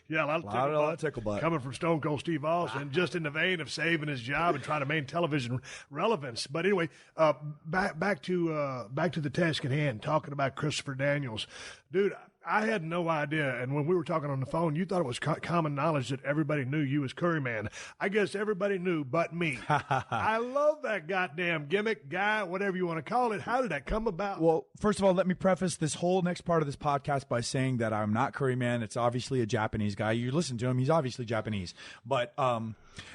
Yeah, a lot of tickle butt coming from Stone Cold Steve Austin, just in the vein of saving his job and trying to maintain television relevance. But anyway, back to the task at hand, talking about Christopher Daniels, dude. I had no idea, and when we were talking on the phone, you thought it was common knowledge that everybody knew you was Curry Man. I guess everybody knew but me. I love that goddamn gimmick, guy, whatever you want to call it. How did that come about? Well, first of all, let me preface this whole next part of this podcast by saying that I'm not Curry Man. It's obviously a Japanese guy. You listen to him, he's obviously Japanese. But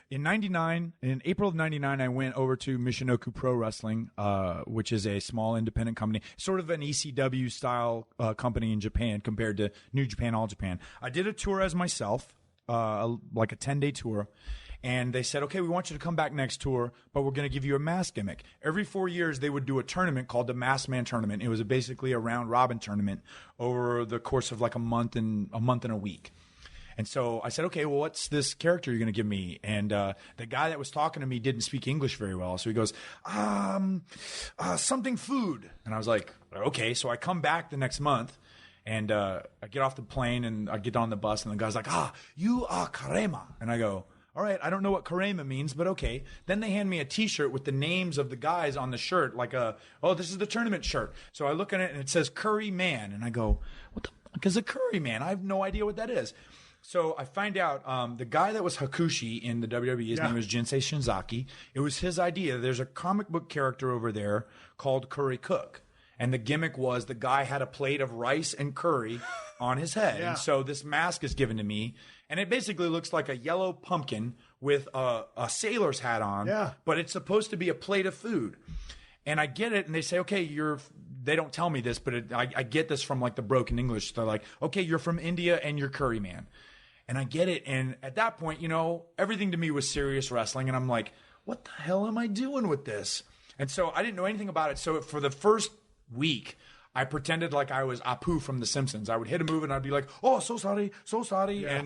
in April of 99, I went over to Michinoku Pro Wrestling, which is a small independent company, sort of an ECW style company in Japan compared to New Japan, All Japan. I did a tour as myself, like a 10-day tour, and they said, okay, we want you to come back next tour, but we're going to give you a mask gimmick. Every 4 years, they would do a tournament called the Masked Man Tournament. It was basically a round-robin tournament over the course of like a month and a week. And so I said, okay, well, what's this character you're going to give me? And the guy that was talking to me didn't speak English very well. So he goes, something food. And I was like, okay. So I come back the next month, And I get off the plane and I get on the bus and the guy's like, you are Karema. And I go, all right, I don't know what Karema means, but okay. Then they hand me a T-shirt with the names of the guys on the shirt, like this is the tournament shirt. So I look at it and it says Curry Man. And I go, what the fuck is a Curry Man? I have no idea what that is. So I find out the guy that was Hakushi in the WWE, his name was Jinsei Shinzaki. It was his idea. There's a comic book character over there called Curry Cook. And the gimmick was the guy had a plate of rice and curry on his head. And so this mask is given to me. And it basically looks like a yellow pumpkin with a sailor's hat on. Yeah. But it's supposed to be a plate of food. And I get it. And they say, okay, they don't tell me this, but I get this from like the broken English. They're like, okay, you're from India and you're Curry Man. And I get it. And at that point, everything to me was serious wrestling. And I'm like, what the hell am I doing with this? And so I didn't know anything about it. So for the first week, I pretended like I was Apu from The Simpsons. I would hit a move and I'd be like, oh, so sorry. Yeah.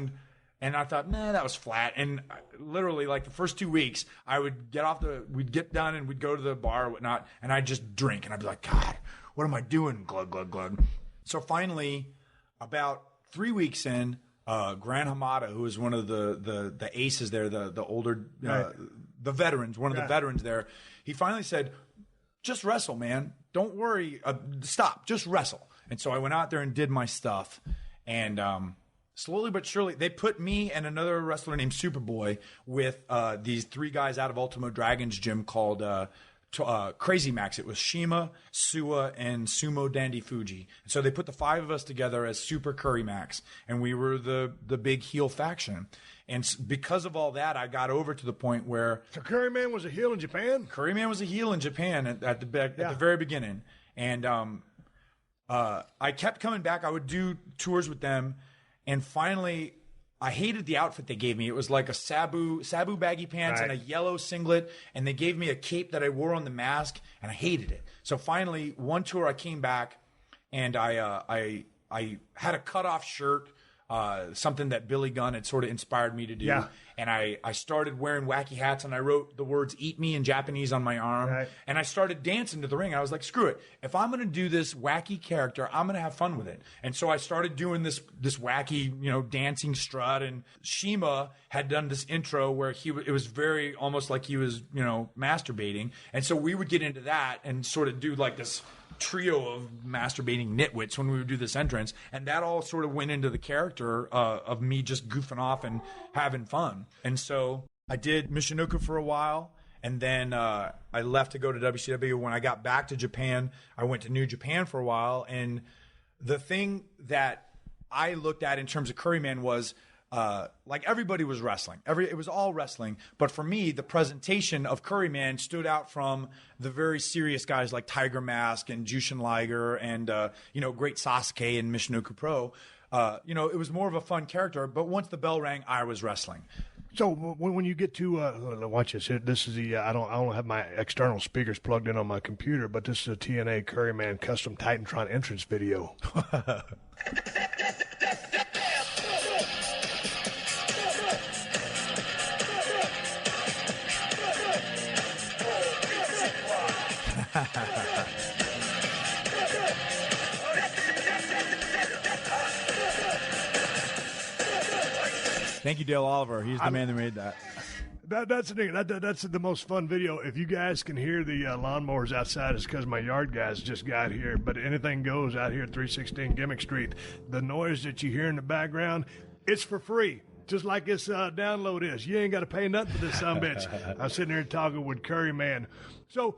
And I thought, nah, that was flat. And literally, like the first 2 weeks, I would we'd get done and we'd go to the bar or whatnot, and I'd just drink. And I'd be like, God, what am I doing? Glug, glug, glug. So finally, about 3 weeks in, Gran Hamada, who was one of the aces there, the older, the veterans, one of the veterans there, he finally said, just wrestle, man. Don't worry. Stop. Just wrestle. And so I went out there and did my stuff. And slowly but surely, they put me and another wrestler named Superboy with these 3 guys out of Ultimo Dragon's gym called Crazy Max. It was Shima, Suwa, and Sumo Dandy Fuji. And so they put the 5 of us together as Super Curry Max. And we were the big heel faction. And because of all that, I got over to the point where... So Curry Man was a heel in Japan? Curry Man was a heel in Japan at the very beginning. And I kept coming back. I would do tours with them. And finally, I hated the outfit they gave me. It was like a Sabu baggy pants and a yellow singlet. And they gave me a cape that I wore on the mask. And I hated it. So finally, one tour I came back and I had a cutoff shirt. Something that Billy Gunn had sort of inspired me to do. Yeah. And I started wearing wacky hats and I wrote the words "Eat Me" in Japanese on my arm. Right. And I started dancing to the ring. I was like, screw it. If I'm going to do this wacky character, I'm going to have fun with it. And so I started doing this wacky, dancing strut. And Shima had done this intro where it was very almost like he was, masturbating. And so we would get into that and sort of do like this trio of masturbating nitwits when we would do this entrance, and that all sort of went into the character of me just goofing off and having fun. And so I did Michinoku for a while, and then I left to go to WCW. When I got back to Japan, I went to New Japan for a while, and the thing that I looked at in terms of Curryman was like everybody was wrestling. It was all wrestling. But for me, the presentation of Curryman stood out from the very serious guys like Tiger Mask and Jushin Liger and, great Sasuke and Michinoku Pro. It was more of a fun character. But once the bell rang, I was wrestling. So when you get to watch this, this is the I don't have my external speakers plugged in on my computer, but this is a TNA Curryman custom Titantron entrance video. Thank you, Dale Oliver. He's the man that made that. That's the most fun video. If you guys can hear the lawnmowers outside, it's because my yard guys just got here. But anything goes out here at 316 Gimmick Street. The noise that you hear in the background, it's for free. Just like this download is. You ain't got to pay nothing for this sumbitch. I'm sitting here talking with Curryman. So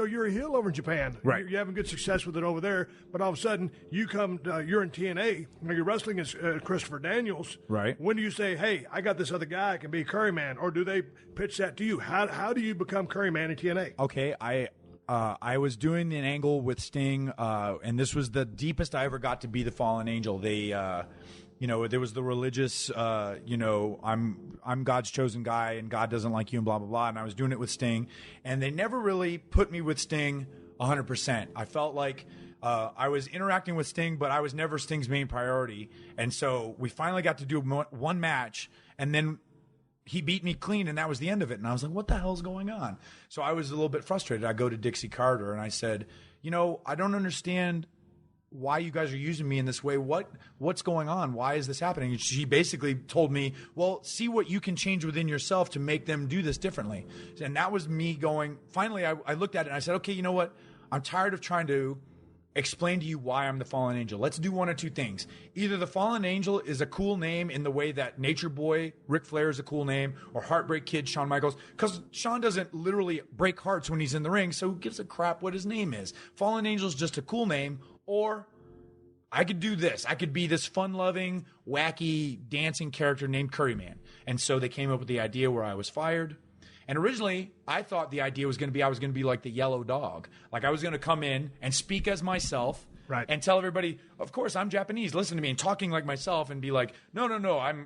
you're a heel over in Japan. Right. You're having good success with it over there, but all of a sudden you come, you're in TNA, you're wrestling as Christopher Daniels. Right. When do you say, hey, I got this other guy, I can be Curryman, or do they pitch that to you? How do you become Curryman in TNA? Okay, I was doing an angle with Sting, and this was the deepest I ever got to be the Fallen Angel. They... there was the religious, I'm God's chosen guy and God doesn't like you and blah, blah, blah. And I was doing it with Sting. And they never really put me with Sting 100%. I felt like I was interacting with Sting, but I was never Sting's main priority. And so we finally got to do one match. And then he beat me clean, and that was the end of it. And I was like, what the hell's going on? So I was a little bit frustrated. I go to Dixie Carter, and I said, I don't understand why you guys are using me in this way. What's going on? Why is this happening? And she basically told me, well, see what you can change within yourself to make them do this differently. And that was me going, finally, I looked at it and I said, okay, you know what? I'm tired of trying to explain to you why I'm the fallen angel. Let's do one of two things. Either the fallen angel is a cool name in the way that Nature Boy, Ric Flair is a cool name, or Heartbreak Kid, Shawn Michaels, because Shawn doesn't literally break hearts when he's in the ring, so who gives a crap what his name is? Fallen Angel is just a cool name, or I could do this. I could be this fun-loving, wacky, dancing character named Curryman. And so they came up with the idea where I was fired. And originally, I thought the idea was going to be I was going to be like the yellow dog. Like I was going to come in and speak as myself, right, and tell everybody, of course, I'm Japanese. Listen to me, and talking like myself and be like, no,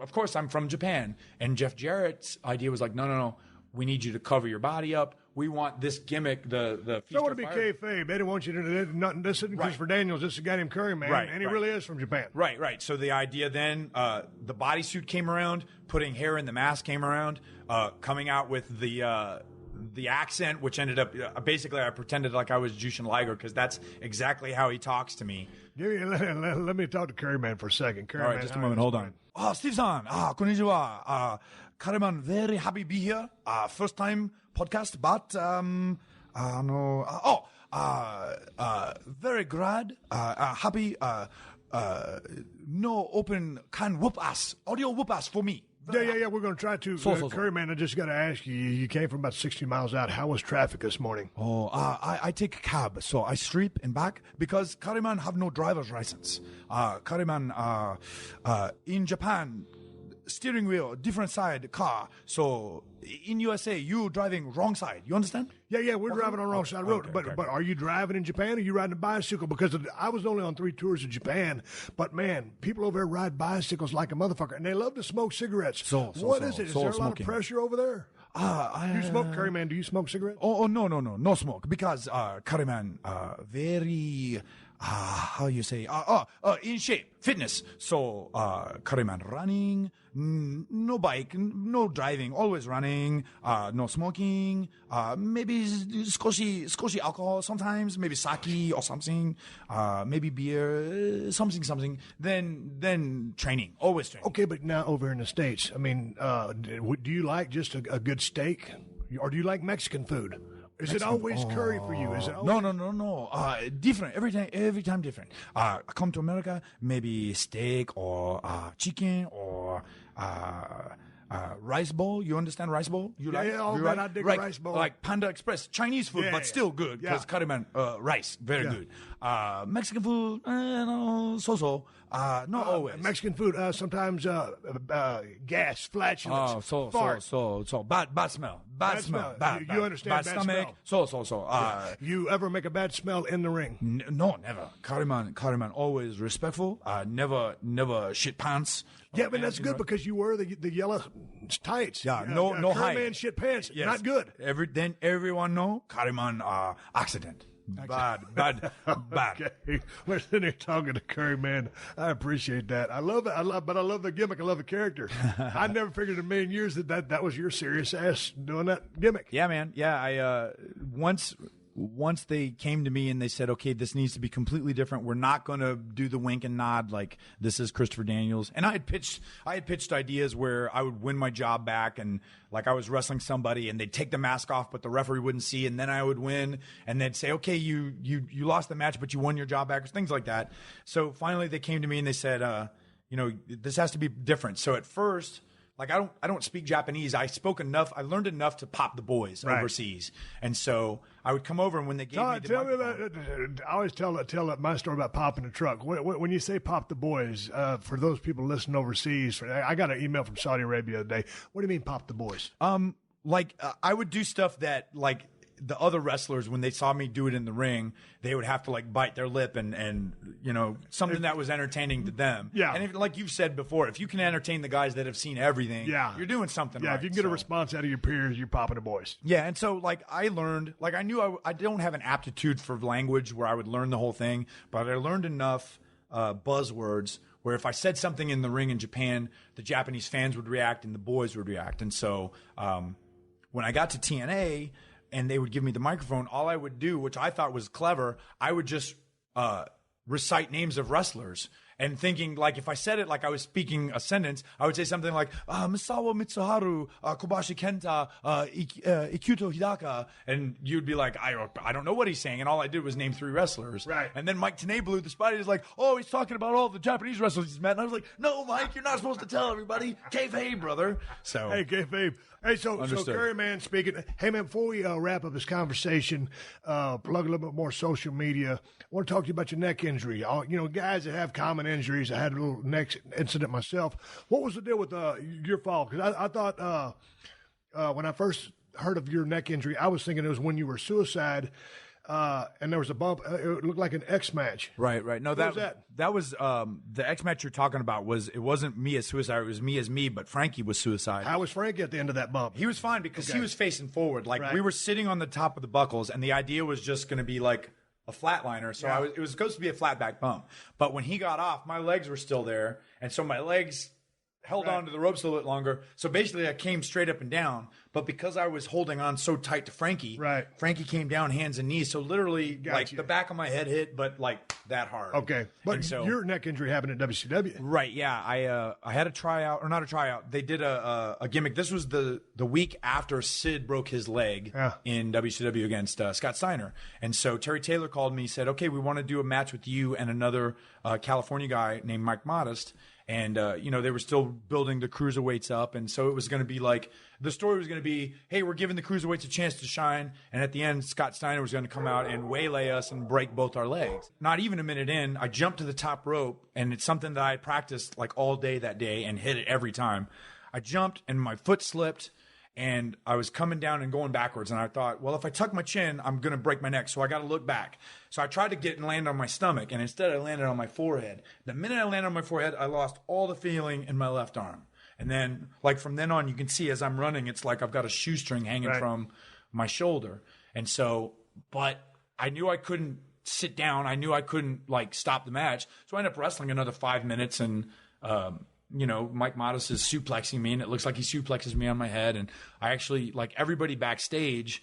of course, I'm from Japan. And Jeff Jarrett's idea was like, no, we need you to cover your body up. We want this gimmick, the Feast of Fire. Kayfabe. They didn't want you to do nothing. This isn't Christopher Daniels. This is a guy named Curryman, and he really is from Japan. Right. So the idea then, the bodysuit came around, putting hair in the mask came around, coming out with the accent, which ended up basically I pretended like I was Jushin Liger because that's exactly how he talks to me. Let me talk to Curryman for a second. Curryman, all right, just a moment. Hold on. Steve-san. Konnichiwa. Curryman, very happy to be here. First time podcast, but very glad, happy. No open can whoop ass, audio whoop ass for me. Yeah. We're going to try to. Curryman, I just got to ask you. You came from about 60 miles out. How was traffic this morning? I take a cab, so I strip and back because Curryman have no driver's license. Curryman, in Japan, steering wheel, different side car. So in USA, you driving wrong side. You understand? Yeah, we're driving on the wrong side of the road. But are you driving in Japan or are you riding a bicycle? Because I was only on 3 tours of Japan, but man, people over there ride bicycles like a motherfucker, and they love to smoke cigarettes. What is it? Is there a lot of pressure over there? You smoke, Curryman? Do you smoke cigarettes? No smoke because Curryman very. How you say? In shape, fitness. So, Curryman running, no bike, no driving, always running, no smoking, maybe skoshi alcohol sometimes, maybe sake or something, maybe beer, something. Then training, always training. Okay, but now over in the States, I mean, do you like just a good steak, or do you like Mexican food? Is it always curry for you? Is it always... No. Different. Every time different. I come to America, maybe steak or chicken or rice bowl. You understand rice bowl? I dig rice bowl. Like Panda Express. Chinese food, but still good because Curryman, rice, very good. Mexican food, so. Not always. Mexican food, sometimes gas, flatulence, fart. So bad smell. Bad smell. You understand bad stomach. smell? So. You ever make a bad smell in the ring? No, never. Curryman always respectful. Never shit pants. Yeah, but that's good because you wear the yellow tights. Yeah, no high. Curryman shit pants. Yes. Not good. Then everyone know Curryman accident. Bad. Okay. We're sitting here talking to Curryman. I appreciate that. I love it. But I love the gimmick. I love the character. I never figured in a million years that was your serious ass doing that gimmick. Yeah, man. Yeah, I once they came to me and they said, okay, this needs to be completely different. We're not going to do the wink and nod like this is Christopher Daniels. And I had pitched ideas where I would win my job back and like I was wrestling somebody and they'd take the mask off, but the referee wouldn't see. And then I would win and they'd say, okay, you lost the match, but you won your job back, or things like that. So finally they came to me and they said, this has to be different. So at first, like I don't speak Japanese. I learned enough to pop the boys overseas. And so I would come over and when they gave me the microphone. I always tell my story about popping the truck. When you say pop the boys, for those people listening overseas, I got an email from Saudi Arabia the other day. What do you mean pop the boys? I would do stuff that like the other wrestlers, when they saw me do it in the ring, they would have to like bite their lip and something that was entertaining to them. Yeah. And like you've said before, if you can entertain the guys that have seen everything, you're doing something right. Yeah, if you can get a response out of your peers, you're popping the boys. Yeah, and so like I learned, like I knew I don't have an aptitude for language where I would learn the whole thing, but I learned enough buzzwords where if I said something in the ring in Japan, the Japanese fans would react and the boys would react. And so when I got to TNA, and they would give me the microphone, all I would do, which I thought was clever, I would just recite names of wrestlers. And thinking, like, if I said it like I was speaking a sentence, I would say something like, Misawa Mitsuharu, Kobashi Kenta, Ikuto Hidaka. And you'd be like, I don't know what he's saying. And all I did was name 3 wrestlers. Right. And then Mike Tenay blew the spot. He's like, oh, he's talking about all the Japanese wrestlers he's met. And I was like, no, Mike, you're not supposed to tell everybody. Kayfabe, brother. So, hey, kayfabe. Hey, so Curry, man, speaking. Hey, man, before we wrap up this conversation, plug a little bit more social media. I want to talk to you about your neck injury. Guys that have common injuries. I had a little neck incident myself. What was the deal with your fall? Because I thought when I first heard of your neck injury, I was thinking it was when you were suicide. And there was a bump. It looked like an X match. Right. No, What that was the X match you're talking about. It wasn't me as suicide. It was me as me. But Frankie was suicide. How was Frankie at the end of that bump? He was fine because he was facing forward. Like we were sitting on the top of the buckles, and the idea was just going to be like a flatliner. So it was supposed to be a flat back bump. But when he got off, my legs were still there, and so my legs held on to the ropes a little bit longer. So basically I came straight up and down, but because I was holding on so tight to Frankie, Frankie came down hands and knees. So literally the back of my head hit, but like that hard. Okay. But your neck injury happened at WCW. Right. Yeah. I had a tryout, or not a tryout. They did a gimmick. This was the week after Sid broke his leg in WCW against Scott Steiner. And so Terry Taylor called me, said, okay, we want to do a match with you and another California guy named Mike Modest. And, they were still building the cruiserweights up. And so it was going to be like, the story was going to be, hey, we're giving the cruiserweights a chance to shine. And at the end, Scott Steiner was going to come out and waylay us and break both our legs. Not even a minute in, I jumped to the top rope. And it's something that I had practiced like all day that day and hit it every time. I jumped and my foot slipped. And I was coming down and going backwards. And I thought, well, if I tuck my chin, I'm going to break my neck. So I got to look back. So I tried to get and land on my stomach. And instead, I landed on my forehead. The minute I landed on my forehead, I lost all the feeling in my left arm. And then, like, from then on, you can see as I'm running, it's like I've got a shoestring hanging from my shoulder. And so, but I knew I couldn't sit down. I knew I couldn't, like, stop the match. So I ended up wrestling another 5 minutes and, Mike Modest is suplexing me, and it looks like he suplexes me on my head. And I actually, like everybody backstage,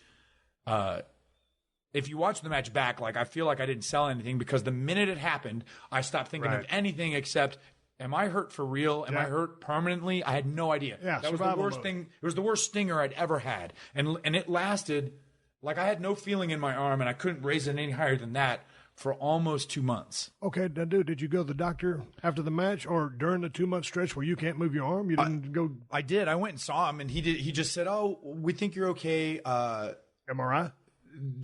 if you watch the match back, like I feel like I didn't sell anything because the minute it happened, I stopped thinking of anything except, am I hurt for real? Am I hurt permanently? I had no idea. Yeah, that was the worst thing. It was the worst stinger I'd ever had. And it lasted, like I had no feeling in my arm, and I couldn't raise it any higher than that for almost 2 months. Okay, now, dude, did you go to the doctor after the match or during the 2-month stretch where you can't move your arm? You didn't go? I did. I went and saw him, and he just said, oh, we think you're okay. MRI?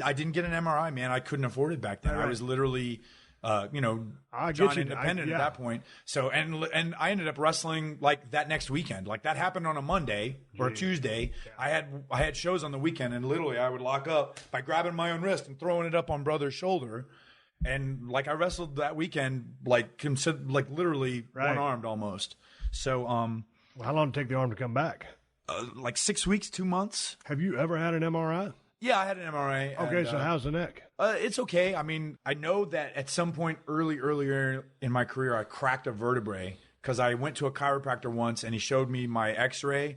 I didn't get an MRI, man. I couldn't afford it back then. I was literally, John Independent at that point. So, and I ended up wrestling like that next weekend. Like that happened on a Monday or a Tuesday. Yeah. I had shows on the weekend, and literally I would lock up by grabbing my own wrist and throwing it up on brother's shoulder. And like I wrestled that weekend, like literally one-armed almost. So, how long did it take the arm to come back? Like 6 weeks, 2 months. Have you ever had an MRI? Yeah, I had an MRI. Okay, so how's the neck? It's okay. I mean, I know that at some point earlier in my career, I cracked a vertebrae because I went to a chiropractor once and he showed me my x-ray.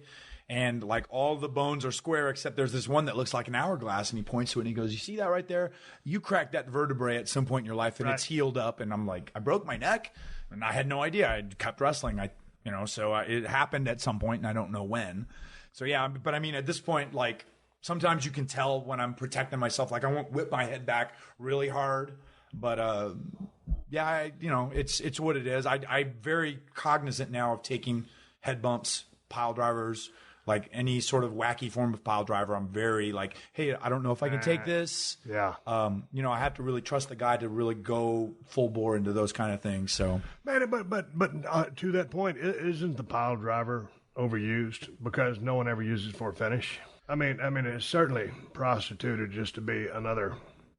And like all the bones are square except there's this one that looks like an hourglass, and he points to it and he goes, you see that right there? You cracked that vertebrae at some point in your life and it's healed up. And I'm like, I broke my neck and I had no idea. I kept wrestling. It happened at some point and I don't know when. So yeah, but I mean, at this point, like sometimes you can tell when I'm protecting myself. Like I won't whip my head back really hard, but it's what it is. I'm very cognizant now of taking head bumps, pile drivers, like any sort of wacky form of pile driver. I'm very like, hey, I don't know if I can take this. Yeah. I have to really trust the guy to really go full bore into those kind of things. So, man, but to that point, isn't the pile driver overused because no one ever uses it for a finish? I mean, it's certainly prostituted just to be another.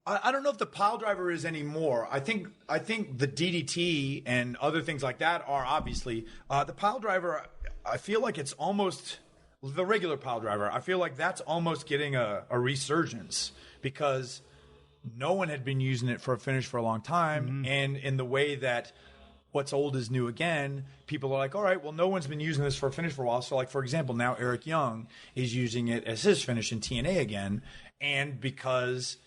I don't know if the pile driver is anymore. I think the DDT and other things like that are obviously the pile driver. I feel like it's almost the regular pile driver. I feel like that's almost getting a resurgence because no one had been using it for a finish for a long time, and in the way that what's old is new again, people are like, all right, well, no one's been using this for a finish for a while. So, like, for example, now Eric Young is using it as his finish in TNA again. And because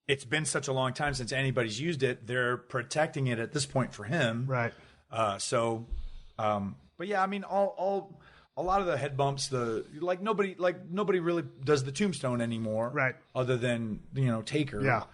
it's been such a long time since anybody's used it. They're protecting it at this point for him. Right. But yeah, I mean, a lot of the head bumps, nobody really does the tombstone anymore. Right. Other than, Taker. Yeah.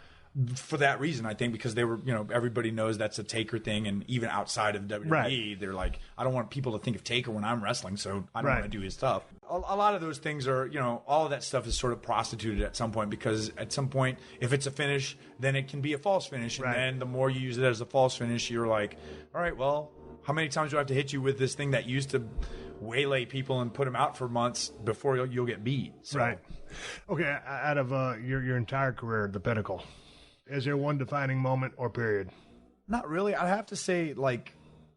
For that reason, I think, because they were, everybody knows that's a Taker thing, and even outside of WWE, they're like, I don't want people to think of Taker when I'm wrestling, so I don't want to do his stuff. A lot of those things are, all of that stuff is sort of prostituted at some point, because at some point, if it's a finish, then it can be a false finish, and then the more you use it as a false finish, you're like, all right, well, how many times do I have to hit you with this thing that used to waylay people and put them out for months before you'll get beat? So. Right. Okay, out of your entire career, the pinnacle, is there one defining moment or period? Not really. I have to say,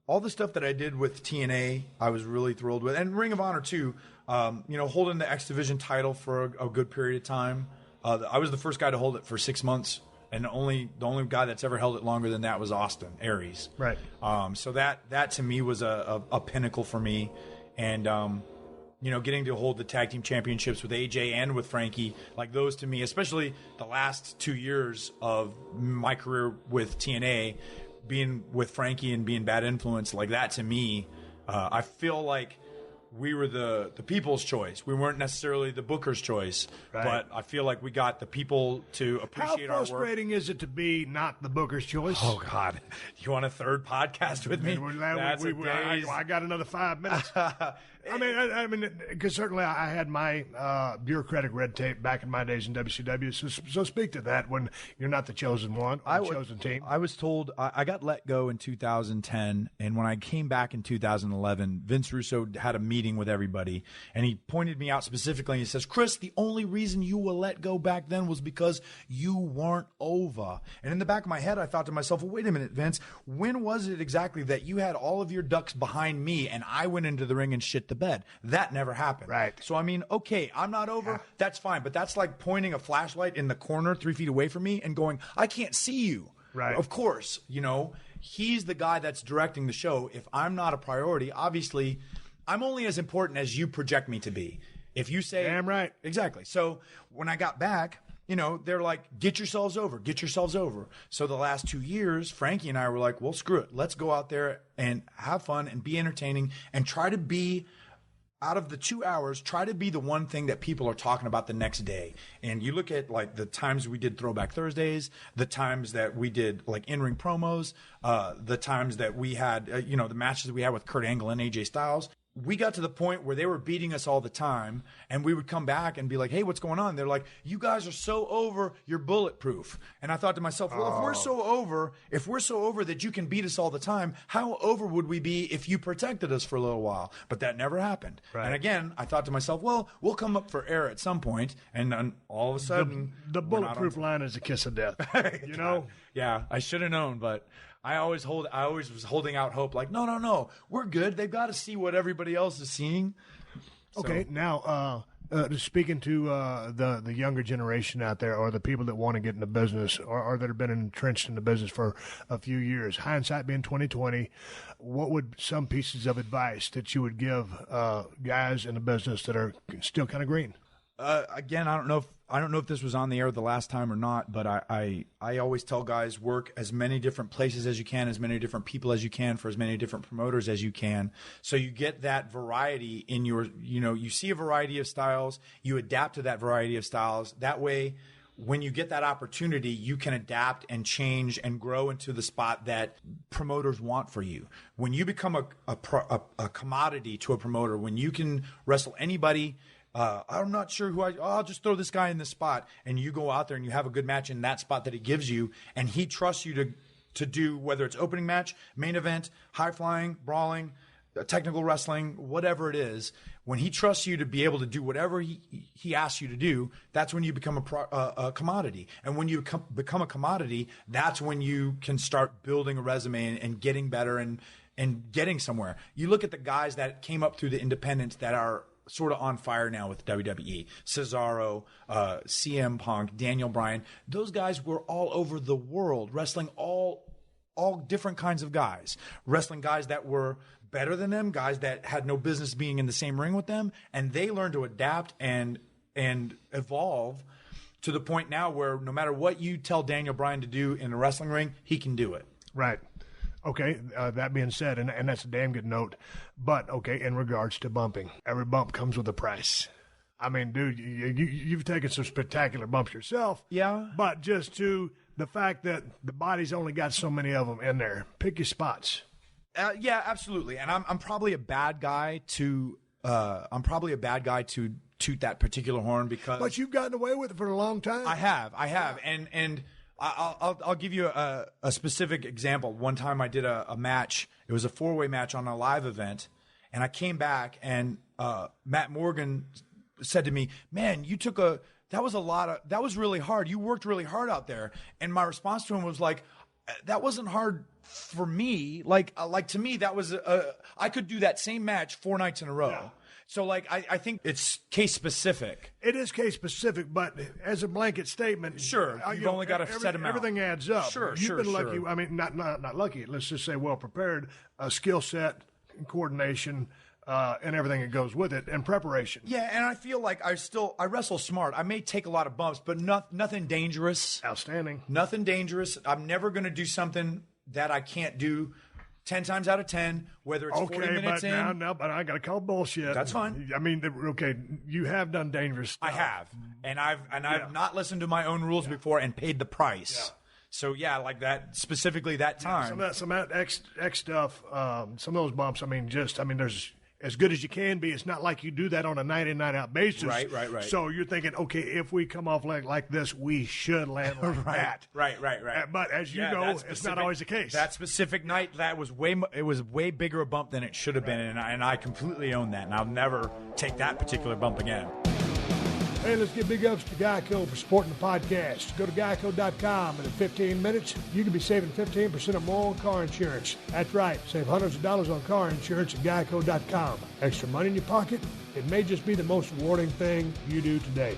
all the stuff that I did with TNA, I was really thrilled with. And Ring of Honor, too. Holding the X Division title for a good period of time. I was the first guy to hold it for 6 months. And the only guy that's ever held it longer than that was Austin Aries. Right. So that to me was a pinnacle for me. And, getting to hold the tag team championships with AJ and with Frankie, those to me, especially the last 2 years of my career with TNA, being with Frankie and being Bad Influence, that to me, I feel like we were the people's choice. We weren't necessarily the booker's choice, but I feel like we got the people to appreciate our work. How frustrating is it to be not the booker's choice? Oh, God. You want a third podcast with me? I got another 5 minutes. I mean, because certainly I had my bureaucratic red tape back in my days in WCW. So speak to that when you're not the chosen one, or the chosen team. I was told I got let go in 2010, and when I came back in 2011, Vince Russo had a meeting with everybody, and he pointed me out specifically. And he says, "Chris, the only reason you were let go back then was because you weren't over." And in the back of my head, I thought to myself, "Well, wait a minute, Vince. When was it exactly that you had all of your ducks behind me, and I went into the ring and shit the bed?" That never happened. Right. So, I mean, okay, I'm not over. Yeah. That's fine. But that's like pointing a flashlight in the corner 3 feet away from me and going, I can't see you. Right. Of course, he's the guy that's directing the show. If I'm not a priority, obviously, I'm only as important as you project me to be. If you say... Damn right. Exactly. So, when I got back... they're like, get yourselves over. So the last 2 years, Frankie and I were like, well, screw it. Let's go out there and have fun and be entertaining and try to be, out of the 2 hours, try to be the one thing that people are talking about the next day. And you look at the times we did Throwback Thursdays, the times that we did in-ring promos, the times that we had, the matches that we had with Kurt Angle and AJ Styles. We got to the point where they were beating us all the time, and we would come back and be like, hey, what's going on? They're like, you guys are so over, you're bulletproof. And I thought to myself, well, if we're so over that you can beat us all the time, how over would we be if you protected us for a little while? But that never happened. Right. And again, I thought to myself, well, we'll come up for air at some point, and then all of a sudden... The bulletproof line is a kiss of death, Yeah, I should have known, but... I always was holding out hope, no, we're good. They've got to see what everybody else is seeing. Okay, now speaking to the younger generation out there, or the people that want to get into business, or that have been entrenched in the business for a few years, hindsight being 2020, what would some pieces of advice that you would give guys in the business that are still kind of green? Again, I don't know if this was on the air the last time or not, but I always tell guys, work as many different places as you can, as many different people as you can, for as many different promoters as you can. So you get that variety in your, you see a variety of styles, you adapt to that variety of styles. That way, when you get that opportunity, you can adapt and change and grow into the spot that promoters want for you. When you become a commodity to a promoter, when you can wrestle anybody, I'm not sure I'll just throw this guy in this spot, and you go out there and you have a good match in that spot that he gives you, and he trusts you to do, whether it's opening match, main event, high flying, brawling, technical wrestling, whatever it is. When he trusts you to be able to do whatever he asks you to do, that's when you become a commodity. And when you become a commodity, that's when you can start building a resume and getting better and getting somewhere. You look at the guys that came up through the independents that are sort of on fire now with WWE. Cesaro, CM Punk, Daniel Bryan. Those guys were all over the world, wrestling all different kinds of guys. Wrestling guys that were better than them, guys that had no business being in the same ring with them, and they learned to adapt and evolve to the point now where no matter what you tell Daniel Bryan to do in a wrestling ring, he can do it. Right. Okay, that being said, and that's a damn good note, but, okay, in regards to bumping, every bump comes with a price. I mean, dude, you've taken some spectacular bumps yourself. Yeah. But just to the fact that the body's only got so many of them in there, pick your spots. Yeah, absolutely. And I'm probably a bad guy to toot that particular horn because. But you've gotten away with it for a long time. I have, and I'll give you a specific example. One time I did a match. It was a 4-way match on a live event, and I came back and Matt Morgan said to me, "Man, that was really hard. You worked really hard out there." And my response to him was like, "That wasn't hard for me. Like to me, that was I could do that same match 4 nights in a row." Yeah. So, I think it's case-specific. It is case-specific, but as a blanket statement... Sure, you've only got to set them out. Everything adds up. Sure, You've been lucky. I mean, not lucky. Let's just say well-prepared. Skill set, coordination, and everything that goes with it, and preparation. Yeah, and I feel like I wrestle smart. I may take a lot of bumps, but nothing dangerous. Outstanding. Nothing dangerous. I'm never going to do something that I can't do 10 times out of 10, whether it's 40 minutes in. But I got to call bullshit. That's fine. I mean, okay, you have done dangerous stuff. I have, and I've not listened to my own rules before and paid the price. Yeah. So yeah, like that specifically that time. Some of that X stuff, some of those bumps. There's as good as you can be. It's not like you do that on a night in, night out basis. Right. So you're thinking, okay, if we come off like this, we should land like that. Right. But as you know, it's not always the case. That specific night, it was way bigger a bump than it should have been, and I completely own that, and I'll never take that particular bump again. Hey, let's give big ups to Geico for supporting the podcast. Go to geico.com, and in 15 minutes, you can be saving 15% or more on car insurance. That's right. Save hundreds of dollars on car insurance at geico.com. Extra money in your pocket? It may just be the most rewarding thing you do today.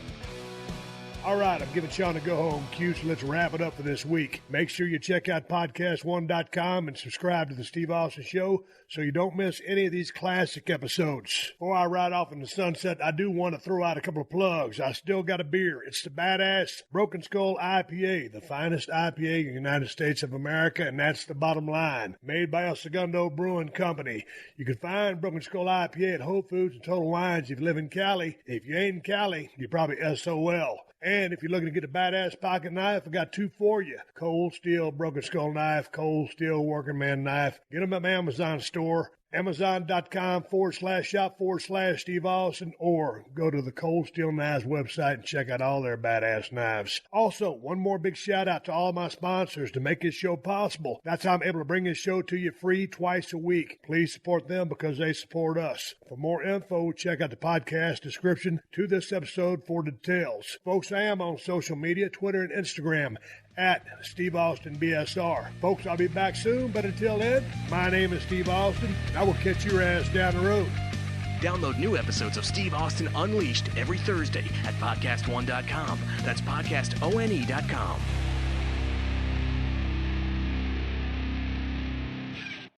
All right, I'm giving Sean a go-home cue, so let's wrap it up for this week. Make sure you check out PodcastOne.com and subscribe to The Steve Austin Show so you don't miss any of these classic episodes. Before I ride off in the sunset, I do want to throw out a couple of plugs. I still got a beer. It's the Badass Broken Skull IPA, the finest IPA in the United States of America, and that's the bottom line. Made by El Segundo Brewing Company. You can find Broken Skull IPA at Whole Foods and Total Wines if you live in Cali. If you ain't in Cali, you're probably SOL. And if you're looking to get a badass pocket knife, I got 2 for you. Cold Steel Broken Skull Knife, Cold Steel Working Man Knife. Get them at my Amazon store, Amazon.com/shop/Steve Austin, or go to the Cold Steel Knives website and check out all their badass knives. Also, one more big shout out to all my sponsors to make this show possible. That's how I'm able to bring this show to you free twice a week. Please support them because they support us. For more info, check out the podcast description to this episode for details. Folks, I am on social media, Twitter and Instagram, at Steve Austin BSR. Folks, I'll be back soon, but until then, my name is Steve Austin. I will catch your ass down the road. Download new episodes of Steve Austin Unleashed every Thursday at PodcastOne.com. That's PodcastOne.com.